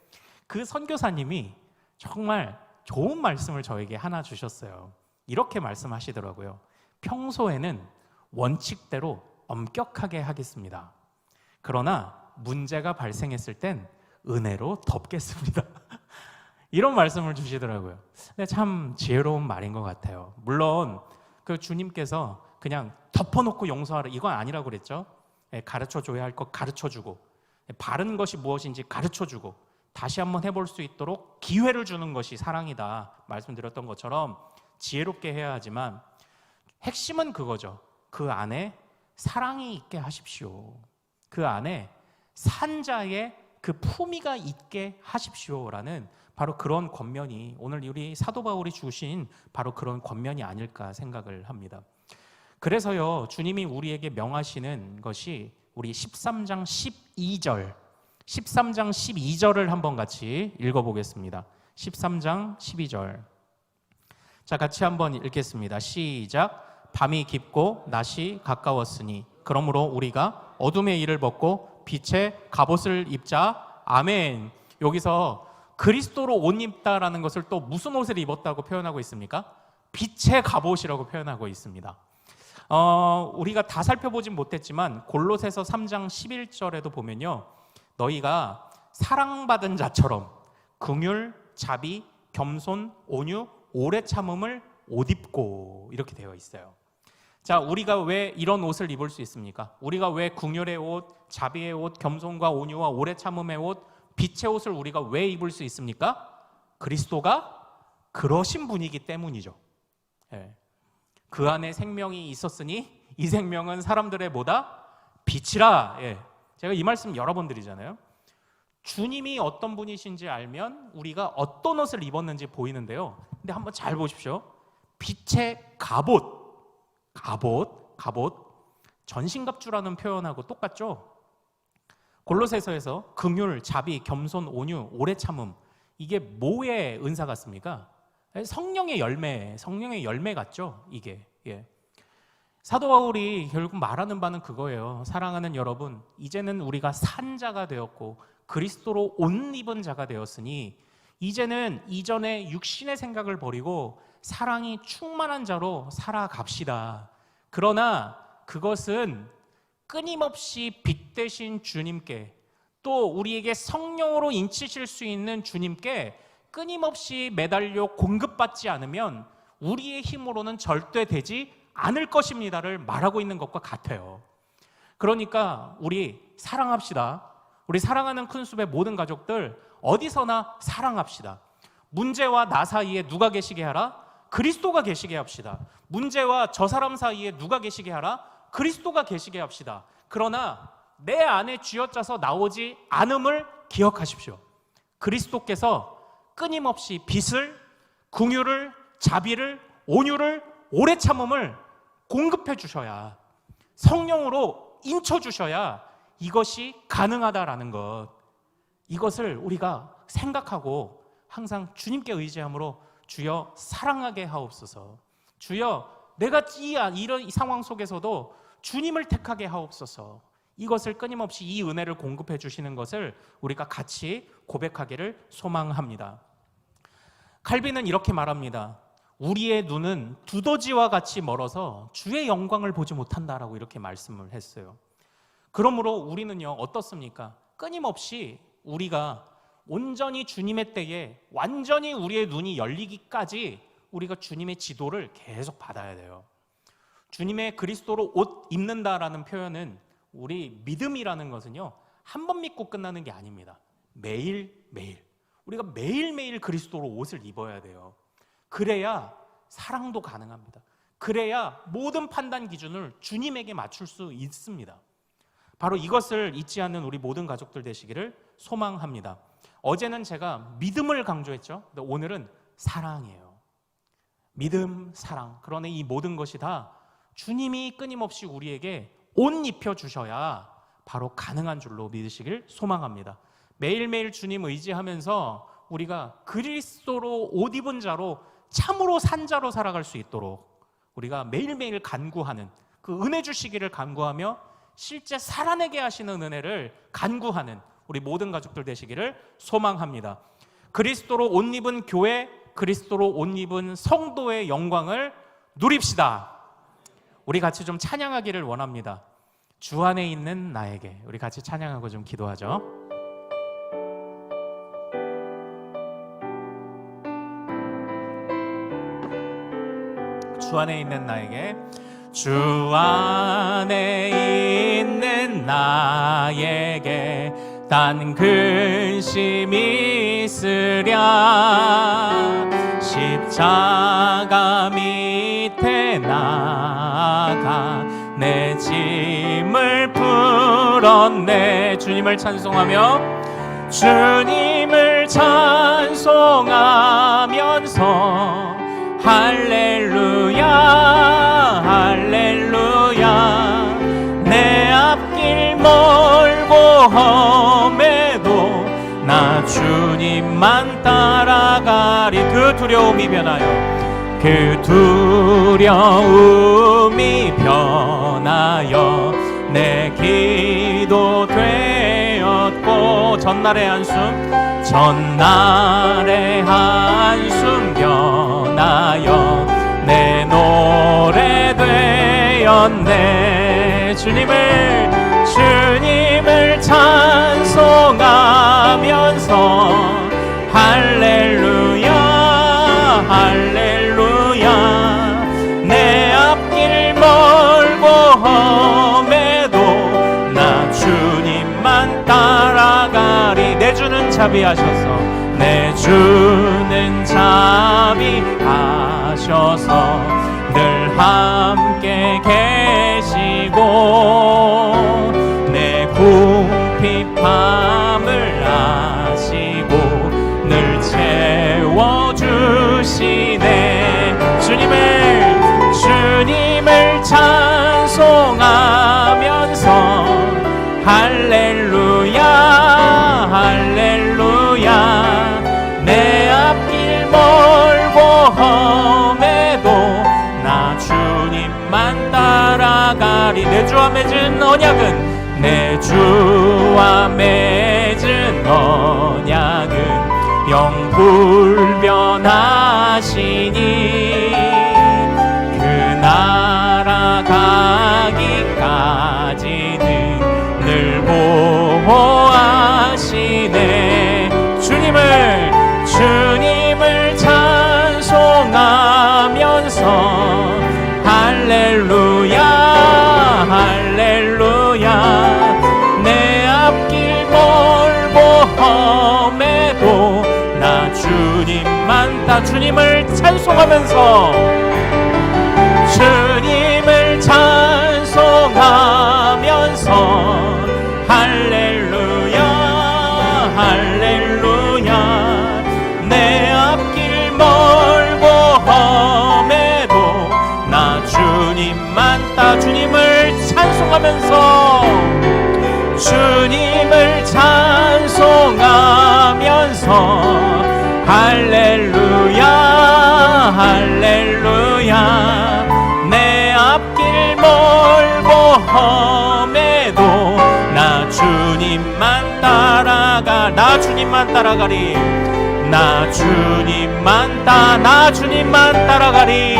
그 선교사님이 정말 좋은 말씀을 저에게 하나 주셨어요. 이렇게 말씀하시더라고요. 평소에는 원칙대로 엄격하게 하겠습니다. 그러나 문제가 발생했을 땐 은혜로 덮겠습니다. 이런 말씀을 주시더라고요. 근데 참 지혜로운 말인 것 같아요. 물론 그 주님께서 그냥 덮어놓고 용서하라 이건 아니라고 그랬죠. 가르쳐줘야 할 것 가르쳐주고, 바른 것이 무엇인지 가르쳐주고, 다시 한번 해볼 수 있도록 기회를 주는 것이 사랑이다 말씀드렸던 것처럼 지혜롭게 해야 하지만 핵심은 그거죠. 그 안에 사랑이 있게 하십시오. 그 안에 산자의 그 품위가 있게 하십시오라는 바로 그런 권면이 오늘 우리 사도 바울이 주신 바로 그런 권면이 아닐까 생각을 합니다. 그래서요, 주님이 우리에게 명하시는 것이 우리 13장 12절을 한번 같이 읽어보겠습니다. 13장 12절. 자, 같이 한번 읽겠습니다. 시작. 밤이 깊고 낮이 가까웠으니 그러므로 우리가 어둠의 일을 벗고 빛의 갑옷을 입자. 아멘. 여기서 그리스도로 옷 입다라는 것을 또 무슨 옷을 입었다고 표현하고 있습니까? 빛의 갑옷이라고 표현하고 있습니다. 우리가 다 살펴보진 못했지만 골로새서 3장 11절에도 보면요, 너희가 사랑받은 자처럼 긍휼, 자비, 겸손, 온유, 오래 참음을 옷 입고 이렇게 되어 있어요. 자, 우리가 왜 이런 옷을 입을 수 있습니까? 우리가 왜 긍휼의 옷, 자비의 옷, 겸손과 온유와 오래 참음의 옷, 빛의 옷을 우리가 왜 입을 수 있습니까? 그리스도가 그러신 분이기 때문이죠. 그 안에 생명이 있었으니 이 생명은 사람들의 뭐다? 빛이라. 제가 이 말씀 여러 번 드리잖아요. 주님이 어떤 분이신지 알면 우리가 어떤 옷을 입었는지 보이는데요. 근데 한번 잘 보십시오. 빛의 갑옷. 전신갑주라는 표현하고 똑같죠? 골로새서에서 긍휼, 자비, 겸손, 온유, 오래 참음, 이게 뭐의 은사 같습니까? 성령의 열매 같죠? 이게. 사도 바울이 결국 말하는 바는 그거예요. 사랑하는 여러분, 이제는 우리가 산 자가 되었고 그리스도로 옷 입은 자가 되었으니 이제는 이전의 육신의 생각을 버리고 사랑이 충만한 자로 살아갑시다. 그러나 그것은 끊임없이 빛 되신 주님께, 또 우리에게 성령으로 인치실 수 있는 주님께 끊임없이 매달려 공급받지 않으면 우리의 힘으로는 절대 되지 않을 것입니다를 말하고 있는 것과 같아요. 그러니까 우리 사랑합시다. 우리 사랑하는 큰숲의 모든 가족들 어디서나 사랑합시다. 문제와 나 사이에 누가 계시게 하라? 그리스도가 계시게 합시다. 문제와 저 사람 사이에 누가 계시게 하라? 그리스도가 계시게 합시다. 그러나 내 안에 쥐어짜서 나오지 않음을 기억하십시오. 그리스도께서 끊임없이 빛을, 긍휼을, 자비를, 온유를, 오래 참음을 공급해 주셔야, 성령으로 인쳐 주셔야 이것이 가능하다라는 것, 이것을 우리가 생각하고 항상 주님께 의지함으로 주여 사랑하게 하옵소서, 주여 내가 이런 상황 속에서도 주님을 택하게 하옵소서, 이것을 끊임없이 이 은혜를 공급해 주시는 것을 우리가 같이 고백하기를 소망합니다. 칼빈은 이렇게 말합니다. 우리의 눈은 두더지와 같이 멀어서 주의 영광을 보지 못한다라고 이렇게 말씀을 했어요. 그러므로 우리는요, 어떻습니까? 끊임없이 우리가 온전히 주님의 때에 완전히 우리의 눈이 열리기까지 우리가 주님의 지도를 계속 받아야 돼요. 주님의 그리스도로 옷 입는다라는 표현은, 우리 믿음이라는 것은요, 한 번 믿고 끝나는 게 아닙니다. 매일매일 우리가 매일매일 그리스도로 옷을 입어야 돼요. 그래야 사랑도 가능합니다. 그래야 모든 판단 기준을 주님에게 맞출 수 있습니다. 바로 이것을 잊지 않는 우리 모든 가족들 되시기를 소망합니다. 어제는 제가 믿음을 강조했죠. 근데 오늘은 사랑이에요. 믿음, 사랑. 그러나 이 모든 것이 다 주님이 끊임없이 우리에게 옷 입혀주셔야 바로 가능한 줄로 믿으시길 소망합니다. 매일매일 주님 의지하면서 우리가 그리스도로 옷 입은 자로 참으로 산 자로 살아갈 수 있도록 우리가 매일매일 간구하는, 그 은혜 주시기를 간구하며 실제 살아내게 하시는 은혜를 간구하는 우리 모든 가족들 되시기를 소망합니다. 그리스도로 옷 입은 교회, 그리스도로 옷 입은 성도의 영광을 누립시다. 우리 같이 좀 찬양하기를 원합니다. 주 안에 있는 나에게. 우리 같이 찬양하고 좀 기도하죠. 주 안에 있는 나에게. 주 안에 있는 나에게 단 근심이 있으랴. 십자가 밑에 나가 내 짐을 풀었네. 주님을 찬송하며, 주님을 찬송하면서 할렐루야 할렐루야. 내 앞길 멀고 험해도 나 주님만 따라가리. 그 두려움이 변하여, 그 두려움이 변하여 내 기도 되었고, 전날의 한숨 변하여 내 노래 되었네. 주님을 찬송하면서 할렐루야 할렐루야. 내 앞길 멀고 험해도 나 주님만 따라가리. 내 주는 자비하셔서, 내 주는 자비하셔서 늘 함께 계시고 내 궁핍함을 아시고 늘 채워주시네. 주님을 찬송하면서 할렐루야 할렐루야. 내 앞길 멀고 험해도 나 주님만 따라가리. 내 주와 맺은 언약은, 내 주와 맺은 언약은 영불변하시니 그 나라 가기까지는 늘 보호하시네. 주님을 찬송하면서 할렐루야 할렐루야. 내 앞길 멀고 험해도 나 주님만 주님을 찬송하면서, 주님을 찬송하면서 할렐루야 할렐루야. 내 앞길 멀고 험해도 나 주님만 주님을 찬송하면서, 주님을 찬송하면서 할렐루야 할렐루야. 내 앞길 멀고 험해도 나 주님만 따라가리. 나 주님만 따라가리.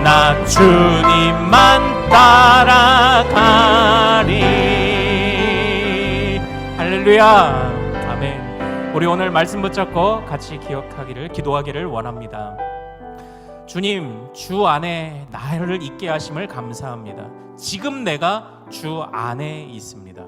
나 주님만 따라가리. 할렐루야. 아멘. 우리 오늘 말씀 붙잡고 같이 기도하기를 원합니다. 주님, 주 안에 나를 있게 하심을 감사합니다. 지금 내가 주 안에 있습니다.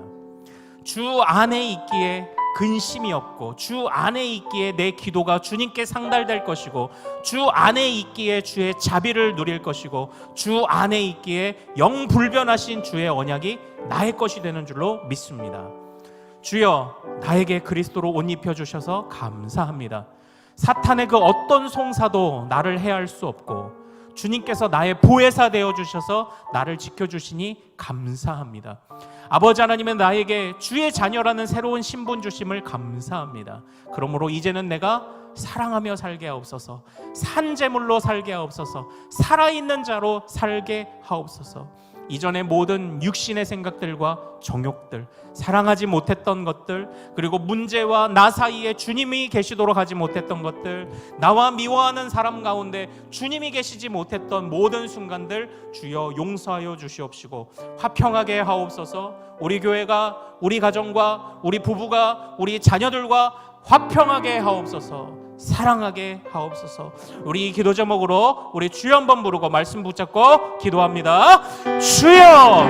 주 안에 있기에 근심이 없고, 주 안에 있기에 내 기도가 주님께 상달될 것이고, 주 안에 있기에 주의 자비를 누릴 것이고, 주 안에 있기에 영불변하신 주의 언약이 나의 것이 되는 줄로 믿습니다. 주여, 나에게 그리스도로 옷 입혀주셔서 감사합니다. 사탄의 그 어떤 송사도 나를 해할 수 없고, 주님께서 나의 보혜사 되어주셔서 나를 지켜주시니 감사합니다. 아버지 하나님은 나에게 주의 자녀라는 새로운 신분 주심을 감사합니다. 그러므로 이제는 내가 사랑하며 살게 하옵소서, 산재물로 살게 하옵소서, 살아있는 자로 살게 하옵소서. 이전의 모든 육신의 생각들과 정욕들, 사랑하지 못했던 것들, 그리고 문제와 나 사이에 주님이 계시도록 하지 못했던 것들, 나와 미워하는 사람 가운데 주님이 계시지 못했던 모든 순간들 주여 용서하여 주시옵시고 화평하게 하옵소서. 우리 교회가, 우리 가정과 우리 부부가, 우리 자녀들과 화평하게 하옵소서. 사랑하게 하옵소서. 우리 기도 제목으로 우리 주여 한번 부르고 말씀 붙잡고 기도합니다. 주여!